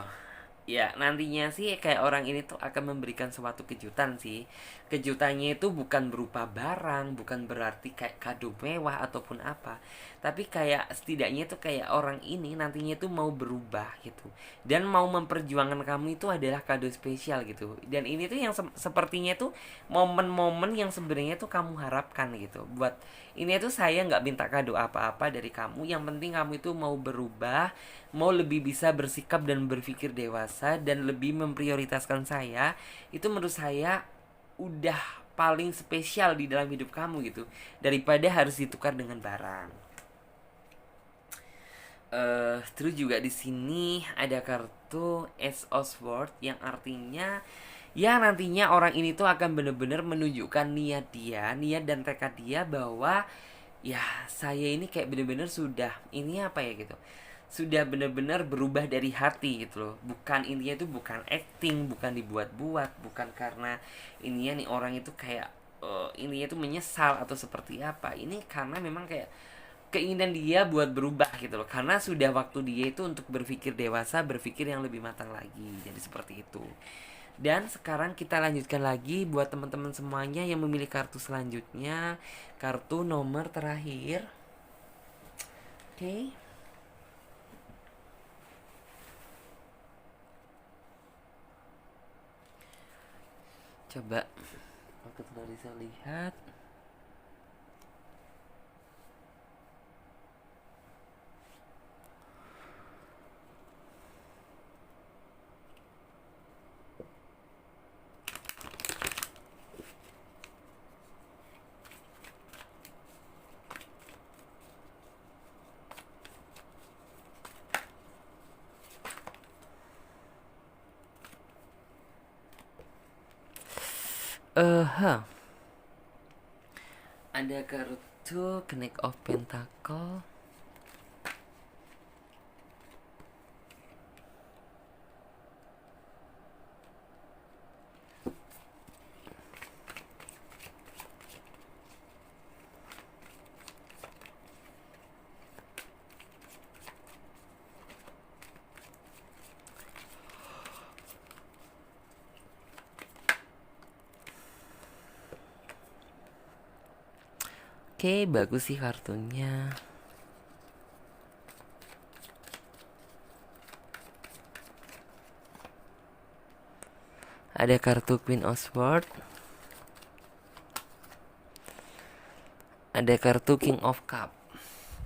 ya nantinya sih kayak orang ini tuh akan memberikan suatu kejutan sih. Kejutannya itu bukan berupa barang, bukan berarti kayak kado mewah ataupun apa, tapi kayak setidaknya tuh kayak orang ini nantinya tuh mau berubah gitu dan mau memperjuangkan kamu itu adalah kado spesial gitu. Dan ini tuh yang sepertinya tuh momen-momen yang sebenarnya tuh kamu harapkan gitu. Buat ini tuh saya nggak minta kado apa-apa dari kamu, yang penting kamu itu mau berubah, mau lebih bisa bersikap dan berpikir dewasa dan lebih memprioritaskan saya. Itu menurut saya udah paling spesial di dalam hidup kamu gitu, daripada harus ditukar dengan barang. Terus juga di sini ada kartu Ace of Swords yang artinya ya nantinya orang ini tuh akan benar-benar menunjukkan niat dia, niat dan tekad dia bahwa ya saya ini kayak benar-benar sudah ini apa ya gitu, sudah benar-benar berubah dari hati gitu loh. Bukan, intinya itu bukan acting, bukan dibuat-buat, bukan karena ininya nih orang itu kayak ininya itu menyesal atau seperti apa. Ini karena memang kayak keinginan dia buat berubah gitu loh, karena sudah waktu dia itu untuk berpikir dewasa, berpikir yang lebih matang lagi. Jadi seperti itu. Dan sekarang kita lanjutkan lagi buat teman-teman semuanya yang memilih kartu selanjutnya, kartu nomor terakhir. Oke. Coba aku bisa lihat. Ada kartu Knight of Pentacle. Oke, bagus sih kartunya. Ada kartu Queen of Swords. Ada kartu King of Cup.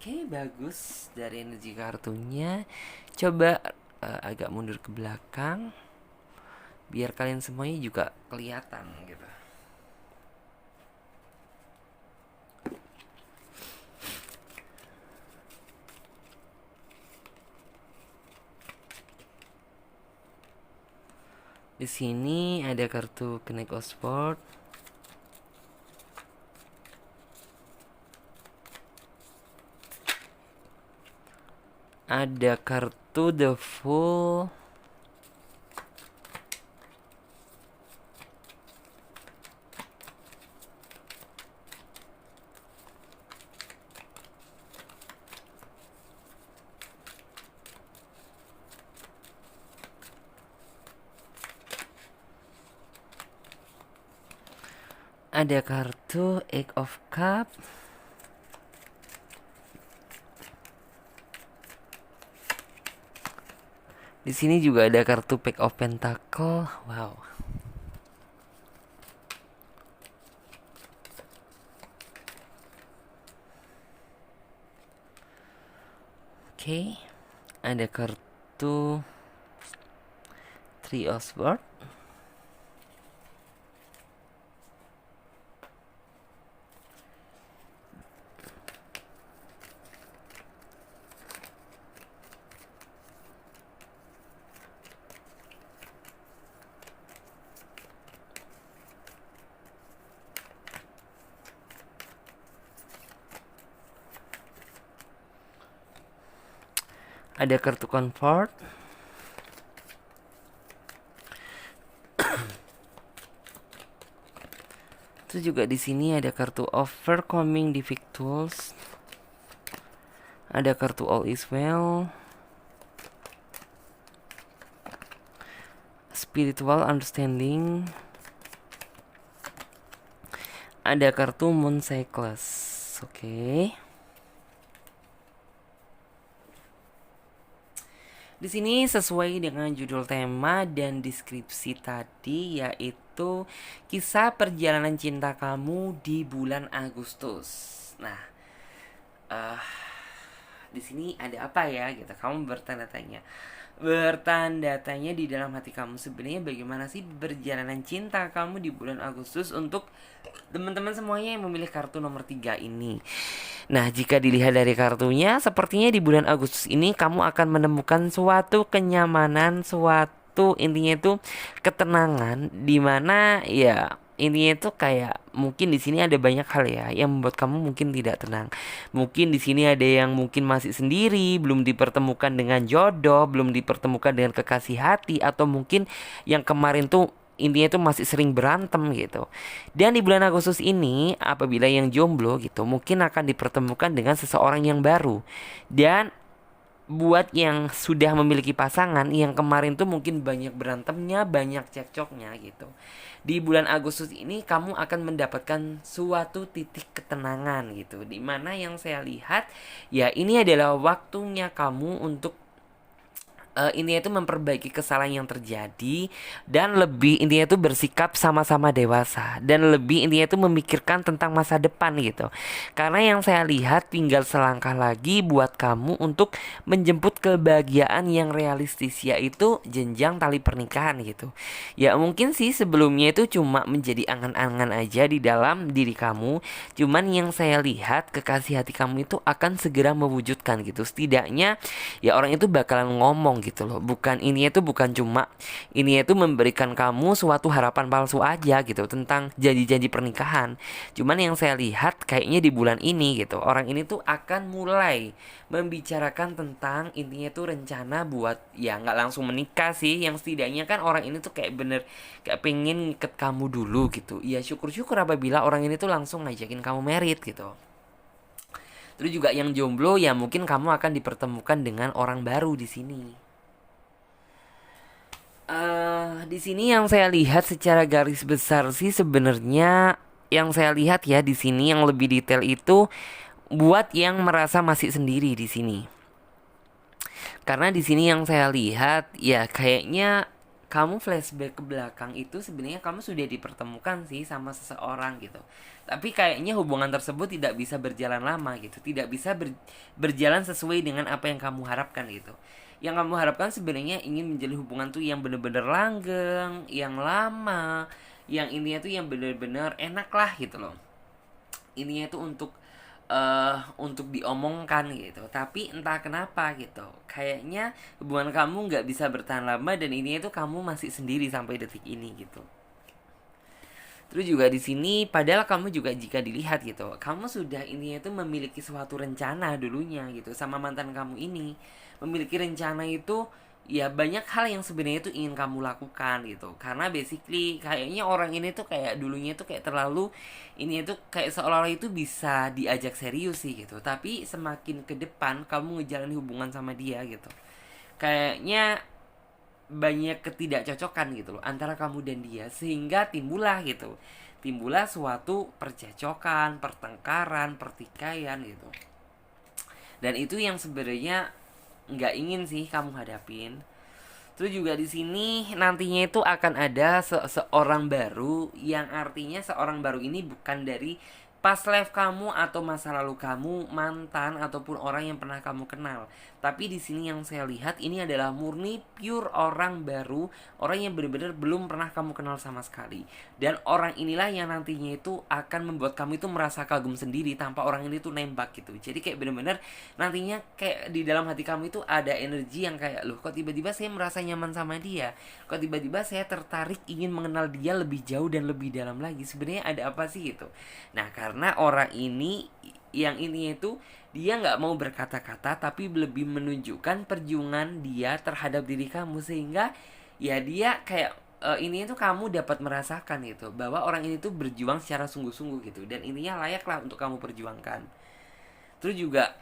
Oke, bagus dari energi kartunya. Coba agak mundur ke belakang biar kalian semuanya juga kelihatan gitu. Di sini ada kartu Knight of Swords. Ada kartu The Fool. Ada kartu Eight of Cup. Di sini juga ada kartu Pack of Pentacle. Wow. Oke. Ada kartu Three of Swords. Ada kartu Comfort. Terus juga di sini ada kartu Overcoming Difficulties. Ada kartu All Is Well. Spiritual Understanding. Ada kartu Moon Cycles. Oke. Di sini sesuai dengan judul tema dan deskripsi tadi, yaitu kisah perjalanan cinta kamu di bulan Agustus. Nah, di sini ada apa ya gitu? Kamu bertanya-tanya di dalam hati kamu, sebenarnya bagaimana sih perjalanan cinta kamu di bulan Agustus untuk teman-teman semuanya yang memilih kartu nomor 3 ini. Nah, jika dilihat dari kartunya, sepertinya di bulan Agustus ini kamu akan menemukan suatu kenyamanan, suatu intinya itu ketenangan, dimana ya ini itu kayak mungkin di sini ada banyak hal ya yang membuat kamu mungkin tidak tenang. Mungkin di sini ada yang mungkin masih sendiri, belum dipertemukan dengan jodoh, belum dipertemukan dengan kekasih hati, atau mungkin yang kemarin tuh intinya tuh masih sering berantem gitu. Dan di bulan Agustus ini, apabila yang jomblo gitu, mungkin akan dipertemukan dengan seseorang yang baru. Dan buat yang sudah memiliki pasangan, yang kemarin tuh mungkin banyak berantemnya, banyak cekcoknya gitu, di bulan Agustus ini kamu akan mendapatkan suatu titik ketenangan gitu, dimana yang saya lihat ya ini adalah waktunya kamu untuk intinya itu memperbaiki kesalahan yang terjadi, dan lebih intinya itu bersikap sama-sama dewasa, dan lebih intinya itu memikirkan tentang masa depan gitu. Karena yang saya lihat tinggal selangkah lagi buat kamu untuk menjemput kebahagiaan yang realistis, yaitu jenjang tali pernikahan gitu. Ya mungkin sih sebelumnya itu cuma menjadi angan-angan aja di dalam diri kamu, cuman yang saya lihat kekasih hati kamu itu akan segera mewujudkan gitu. Setidaknya ya orang itu bakalan ngomong gitu loh. Bukan ini itu bukan cuma ini itu memberikan kamu suatu harapan palsu aja gitu tentang janji-janji pernikahan. Cuman yang saya lihat kayaknya di bulan ini gitu, orang ini tuh akan mulai membicarakan tentang intinya tuh rencana buat ya nggak langsung menikah sih, yang setidaknya kan orang ini tuh kayak bener kayak pengen ngiket kamu dulu gitu. Ya syukur-syukur apabila orang ini tuh langsung ngajakin kamu merit gitu. Terus juga yang jomblo ya mungkin kamu akan dipertemukan dengan orang baru di sini. Di sini yang saya lihat secara garis besar sih sebenarnya yang saya lihat ya di sini yang lebih detail itu buat yang merasa masih sendiri di sini. Karena di sini yang saya lihat ya kayaknya kamu flashback ke belakang itu sebenarnya kamu sudah dipertemukan sih sama seseorang gitu. Tapi kayaknya hubungan tersebut tidak bisa berjalan lama gitu, tidak bisa berjalan sesuai dengan apa yang kamu harapkan gitu. Yang kamu harapkan sebenarnya ingin menjalin hubungan tuh yang bener-bener langgeng, yang lama, yang intinya tuh yang bener-bener enak lah gitu loh. Ininya itu untuk diomongkan gitu, tapi entah kenapa gitu kayaknya hubungan kamu nggak bisa bertahan lama, dan ini itu kamu masih sendiri sampai detik ini gitu. Terus juga di sini padahal kamu juga jika dilihat gitu kamu sudah ini itu memiliki suatu rencana dulunya gitu sama mantan kamu ini, memiliki rencana itu ya banyak hal yang sebenarnya itu ingin kamu lakukan gitu. Karena basically kayaknya orang ini tuh kayak dulunya tuh kayak terlalu ini itu kayak seolah-olah itu bisa diajak serius sih gitu, tapi semakin ke depan kamu ngejalanin hubungan sama dia gitu kayaknya banyak ketidakcocokan gitu loh antara kamu dan dia, sehingga timbullah suatu percecokan, pertengkaran, pertikaian gitu. Dan itu yang sebenarnya nggak ingin sih kamu hadapin. Terus juga di sini nantinya itu akan ada seorang baru, yang artinya seorang baru ini bukan dari past life kamu atau masa lalu kamu, mantan ataupun orang yang pernah kamu kenal. Tapi di sini yang saya lihat ini adalah murni pure orang baru, orang yang benar-benar belum pernah kamu kenal sama sekali. Dan orang inilah yang nantinya itu akan membuat kamu itu merasa kagum sendiri tanpa orang ini tuh nembak gitu. Jadi kayak benar-benar nantinya kayak di dalam hati kamu itu ada energi yang kayak loh kok tiba-tiba saya merasa nyaman sama dia, kok tiba-tiba saya tertarik ingin mengenal dia lebih jauh dan lebih dalam lagi, sebenarnya ada apa sih gitu. Nah karena orang ini yang ini itu dia nggak mau berkata-kata tapi lebih menunjukkan perjuangan dia terhadap diri kamu, sehingga ya dia kayak ini itu kamu dapat merasakan gitu bahwa orang ini tuh berjuang secara sungguh-sungguh gitu, dan ininya layak lah untuk kamu perjuangkan. Terus juga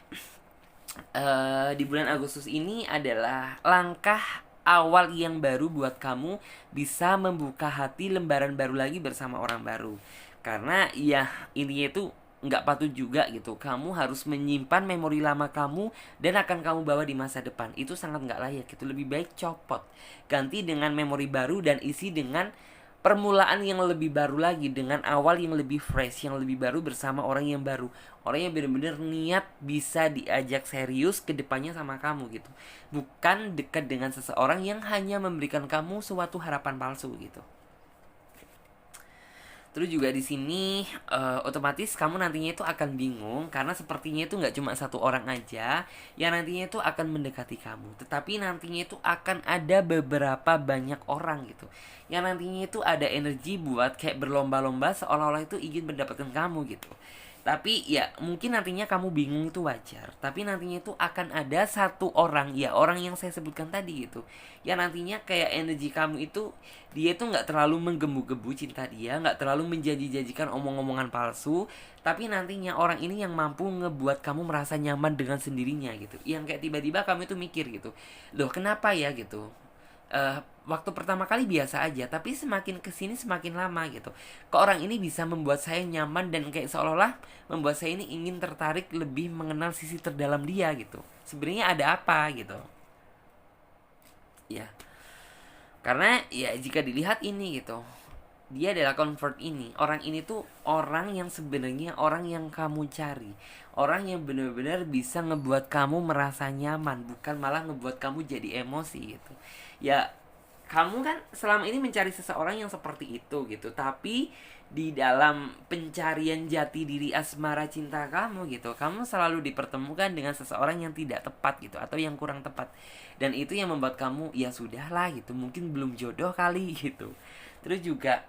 di bulan Agustus ini adalah langkah awal yang baru buat kamu bisa membuka hati lembaran baru lagi bersama orang baru. Karena ya ini itu nggak patut juga gitu kamu harus menyimpan memori lama kamu dan akan kamu bawa di masa depan, itu sangat nggak layak gitu. Lebih baik copot, ganti dengan memori baru dan isi dengan permulaan yang lebih baru lagi, dengan awal yang lebih fresh, yang lebih baru bersama orang yang baru, orang yang benar-benar niat bisa diajak serius ke depannya sama kamu gitu, bukan dekat dengan seseorang yang hanya memberikan kamu suatu harapan palsu gitu. Terus juga di sini otomatis kamu nantinya itu akan bingung karena sepertinya itu nggak cuma satu orang aja yang nantinya itu akan mendekati kamu, tetapi nantinya itu akan ada beberapa banyak orang gitu yang nantinya itu ada energi buat kayak berlomba-lomba seolah-olah itu ingin mendapatkan kamu gitu. Tapi ya mungkin nantinya kamu bingung itu wajar. Tapi nantinya itu akan ada satu orang, ya orang yang saya sebutkan tadi gitu. Ya nantinya kayak energi kamu itu dia itu nggak terlalu menggebu-gebu cinta dia, nggak terlalu menjanji-janjikan omong-omongan palsu. Tapi nantinya orang ini yang mampu ngebuat kamu merasa nyaman dengan sendirinya gitu. Yang kayak tiba-tiba kamu itu mikir gitu, loh kenapa ya gitu. Waktu pertama kali biasa aja, tapi semakin kesini semakin lama gitu. Kok orang ini bisa membuat saya nyaman dan kayak seolah-olah membuat saya ini ingin tertarik lebih mengenal sisi terdalam dia gitu. Sebenarnya ada apa gitu? Ya, karena ya jika dilihat ini gitu, dia adalah convert ini. Orang ini tuh orang yang sebenarnya orang yang kamu cari. Orang yang benar-benar bisa ngebuat kamu merasa nyaman, bukan malah ngebuat kamu jadi emosi gitu. Ya, kamu kan selama ini mencari seseorang yang seperti itu gitu, tapi di dalam pencarian jati diri asmara cinta kamu gitu, kamu selalu dipertemukan dengan seseorang yang tidak tepat gitu atau yang kurang tepat. Dan itu yang membuat kamu ya sudahlah gitu, mungkin belum jodoh kali gitu. Terus juga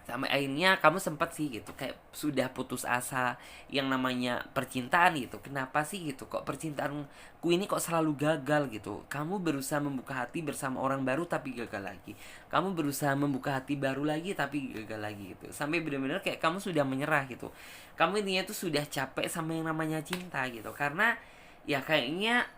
sampai akhirnya kamu sempat sih gitu kayak sudah putus asa yang namanya percintaan gitu. Kenapa sih gitu, kok percintaanku ini kok selalu gagal gitu. Kamu berusaha membuka hati bersama orang baru tapi gagal lagi, kamu berusaha membuka hati baru lagi tapi gagal lagi gitu, sampai benar-benar kayak kamu sudah menyerah gitu. Kamu intinya tuh sudah capek sama yang namanya cinta gitu, karena ya kayaknya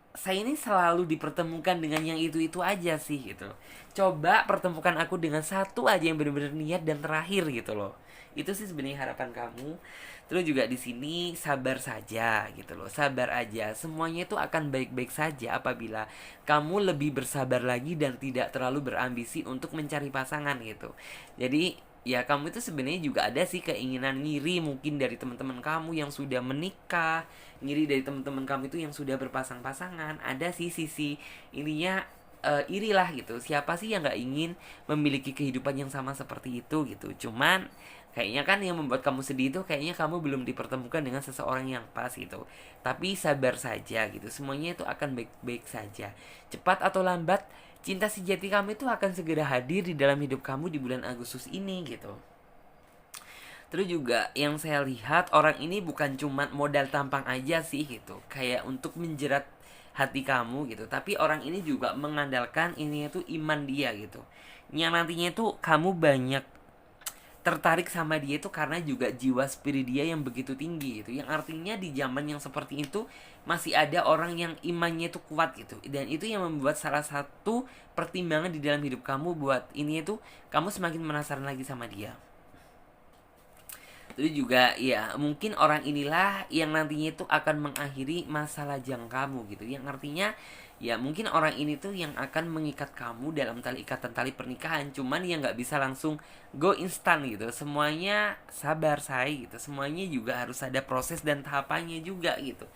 saya ini selalu dipertemukan dengan yang itu-itu aja sih gitu. Coba pertemukan aku dengan satu aja yang benar-benar niat dan terakhir gitu loh. Itu sih sebenarnya harapan kamu. Terus juga di sini sabar saja gitu loh. Sabar aja. Semuanya itu akan baik-baik saja apabila kamu lebih bersabar lagi dan tidak terlalu berambisi untuk mencari pasangan gitu. Jadi ya kamu itu sebenarnya juga ada sih keinginan ngiri mungkin dari teman-teman kamu yang sudah menikah, ngiri dari teman-teman kamu itu yang sudah berpasang-pasangan. Ada sih sisi ininya, iri lah gitu. Siapa sih yang nggak ingin memiliki kehidupan yang sama seperti itu gitu. Cuman kayaknya kan yang membuat kamu sedih itu kayaknya kamu belum dipertemukan dengan seseorang yang pas gitu. Tapi sabar saja gitu, semuanya itu akan baik-baik saja. Cepat atau lambat cinta sejati kamu itu akan segera hadir di dalam hidup kamu di bulan Agustus ini gitu. Terus juga yang saya lihat orang ini bukan cuma modal tampang aja sih gitu, kayak untuk menjerat hati kamu gitu, tapi orang ini juga mengandalkan ini itu iman dia gitu. Yang nantinya itu kamu banyak tertarik sama dia itu karena juga jiwa spirit dia yang begitu tinggi gitu. Yang artinya di zaman yang seperti itu masih ada orang yang imannya itu kuat gitu. Dan itu yang membuat salah satu pertimbangan di dalam hidup kamu buat ini itu kamu semakin penasaran lagi sama dia. Terus juga ya mungkin orang inilah yang nantinya itu akan mengakhiri masa lajang kamu gitu. Yang artinya ya mungkin orang ini tuh yang akan mengikat kamu dalam tali ikatan tali pernikahan. Cuman ya nggak bisa langsung go instan gitu. Semuanya sabar say gitu. Semuanya juga harus ada proses dan tahapannya juga gitu.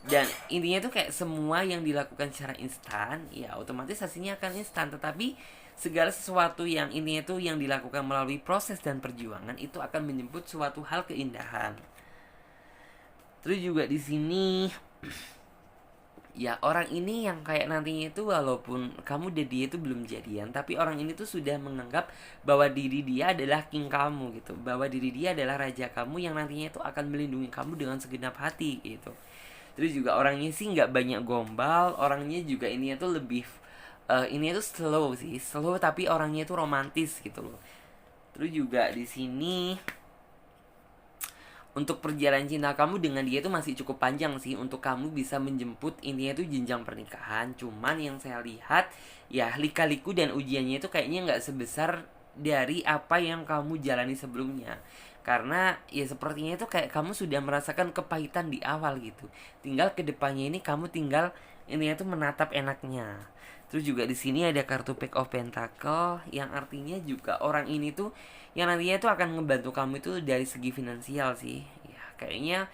Dan intinya tuh kayak semua yang dilakukan secara instan ya otomatis hasilnya akan instan. Tetapi segala sesuatu yang ini itu yang dilakukan melalui proses dan perjuangan itu akan menjemput suatu hal keindahan. Terus juga di sini ya orang ini yang kayak nantinya itu walaupun kamu dan dia itu belum jadian, tapi orang ini tuh sudah menganggap bahwa diri dia adalah king kamu gitu, bahwa diri dia adalah raja kamu yang nantinya itu akan melindungi kamu dengan segenap hati gitu. Terus juga orangnya sih nggak banyak gombal, orangnya juga ini tuh lebih ini tuh slow sih, slow tapi orangnya tuh romantis gitu loh. Terus juga di sini untuk perjalanan cinta kamu dengan dia itu masih cukup panjang sih untuk kamu bisa menjemput intinya itu jenjang pernikahan. Cuman yang saya lihat ya lika-liku dan ujiannya itu kayaknya nggak sebesar dari apa yang kamu jalani sebelumnya. Karena ya sepertinya itu kayak kamu sudah merasakan kepahitan di awal gitu. Tinggal kedepannya ini kamu tinggal ini itu menatap enaknya. Terus juga di sini ada kartu Pack of Pentacle yang artinya juga orang ini tuh yang nantinya tuh akan ngebantu kamu itu dari segi finansial sih. Ya kayaknya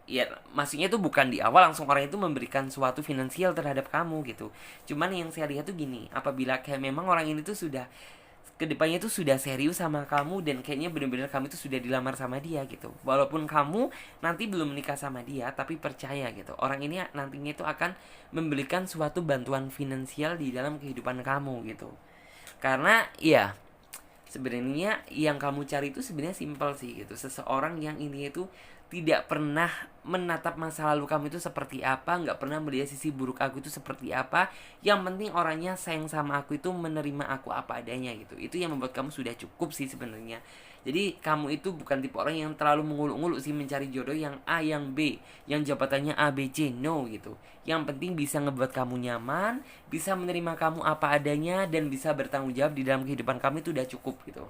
ya maksudnya tuh bukan di awal langsung orang itu memberikan suatu finansial terhadap kamu gitu. Cuman yang saya lihat tuh gini, apabila kayak memang orang ini tuh sudah kedepannya tuh sudah serius sama kamu dan kayaknya bener-bener kamu tuh sudah dilamar sama dia gitu. Walaupun kamu nanti belum menikah sama dia, tapi percaya gitu, orang ini nantinya itu akan memberikan suatu bantuan finansial di dalam kehidupan kamu gitu. Karena ya sebenarnya yang kamu cari itu sebenarnya simpel sih gitu, seseorang yang ini itu tidak pernah menatap masa lalu kamu itu seperti apa, nggak pernah melihat sisi buruk aku itu seperti apa. Yang penting orangnya sayang sama aku itu, menerima aku apa adanya gitu. Itu yang membuat kamu sudah cukup sih sebenarnya. Jadi kamu itu bukan tipe orang yang terlalu menguluk-nguluk sih mencari jodoh yang A, yang B, yang jabatannya A, B, C, no gitu. Yang penting bisa ngebuat kamu nyaman, bisa menerima kamu apa adanya, dan bisa bertanggung jawab di dalam kehidupan kamu itu udah cukup gitu.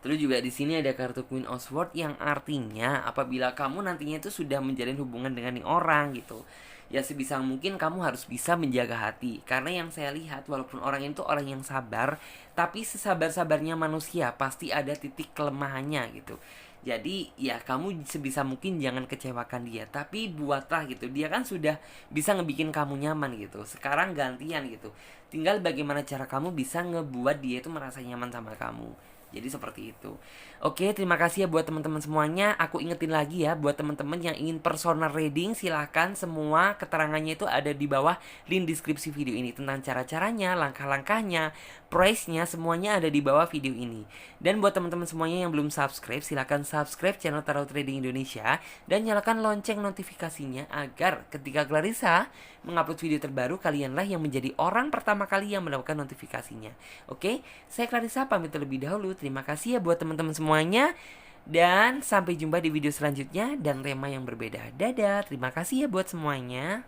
Terus juga di sini ada kartu Queen of Swords yang artinya apabila kamu nantinya itu sudah menjalin hubungan dengan nih orang gitu, ya sebisa mungkin kamu harus bisa menjaga hati. Karena yang saya lihat walaupun orang itu orang yang sabar, tapi sesabar-sabarnya manusia pasti ada titik kelemahannya gitu. Jadi ya kamu sebisa mungkin jangan kecewakan dia, tapi buatlah gitu. Dia kan sudah bisa ngebikin kamu nyaman gitu. Sekarang gantian gitu. Tinggal bagaimana cara kamu bisa ngebuat dia itu merasa nyaman sama kamu. Jadi seperti itu. Oke, terima kasih ya buat teman-teman semuanya. Aku ingetin lagi ya buat teman-teman yang ingin personal reading, silahkan semua keterangannya itu ada di bawah link deskripsi video ini, tentang cara-caranya, langkah-langkahnya, price-nya, semuanya ada di bawah video ini. Dan buat teman-teman semuanya yang belum subscribe, silahkan subscribe channel Tarot Trading Indonesia dan nyalakan lonceng notifikasinya agar ketika Clarissa mengupload video terbaru, kalianlah yang menjadi orang pertama kali yang mendapatkan notifikasinya. Oke, saya Clarissa pamit terlebih dahulu. Terima kasih ya buat teman-teman semuanya. Dan sampai jumpa di video selanjutnya dan tema yang berbeda. Dadah, terima kasih ya buat semuanya.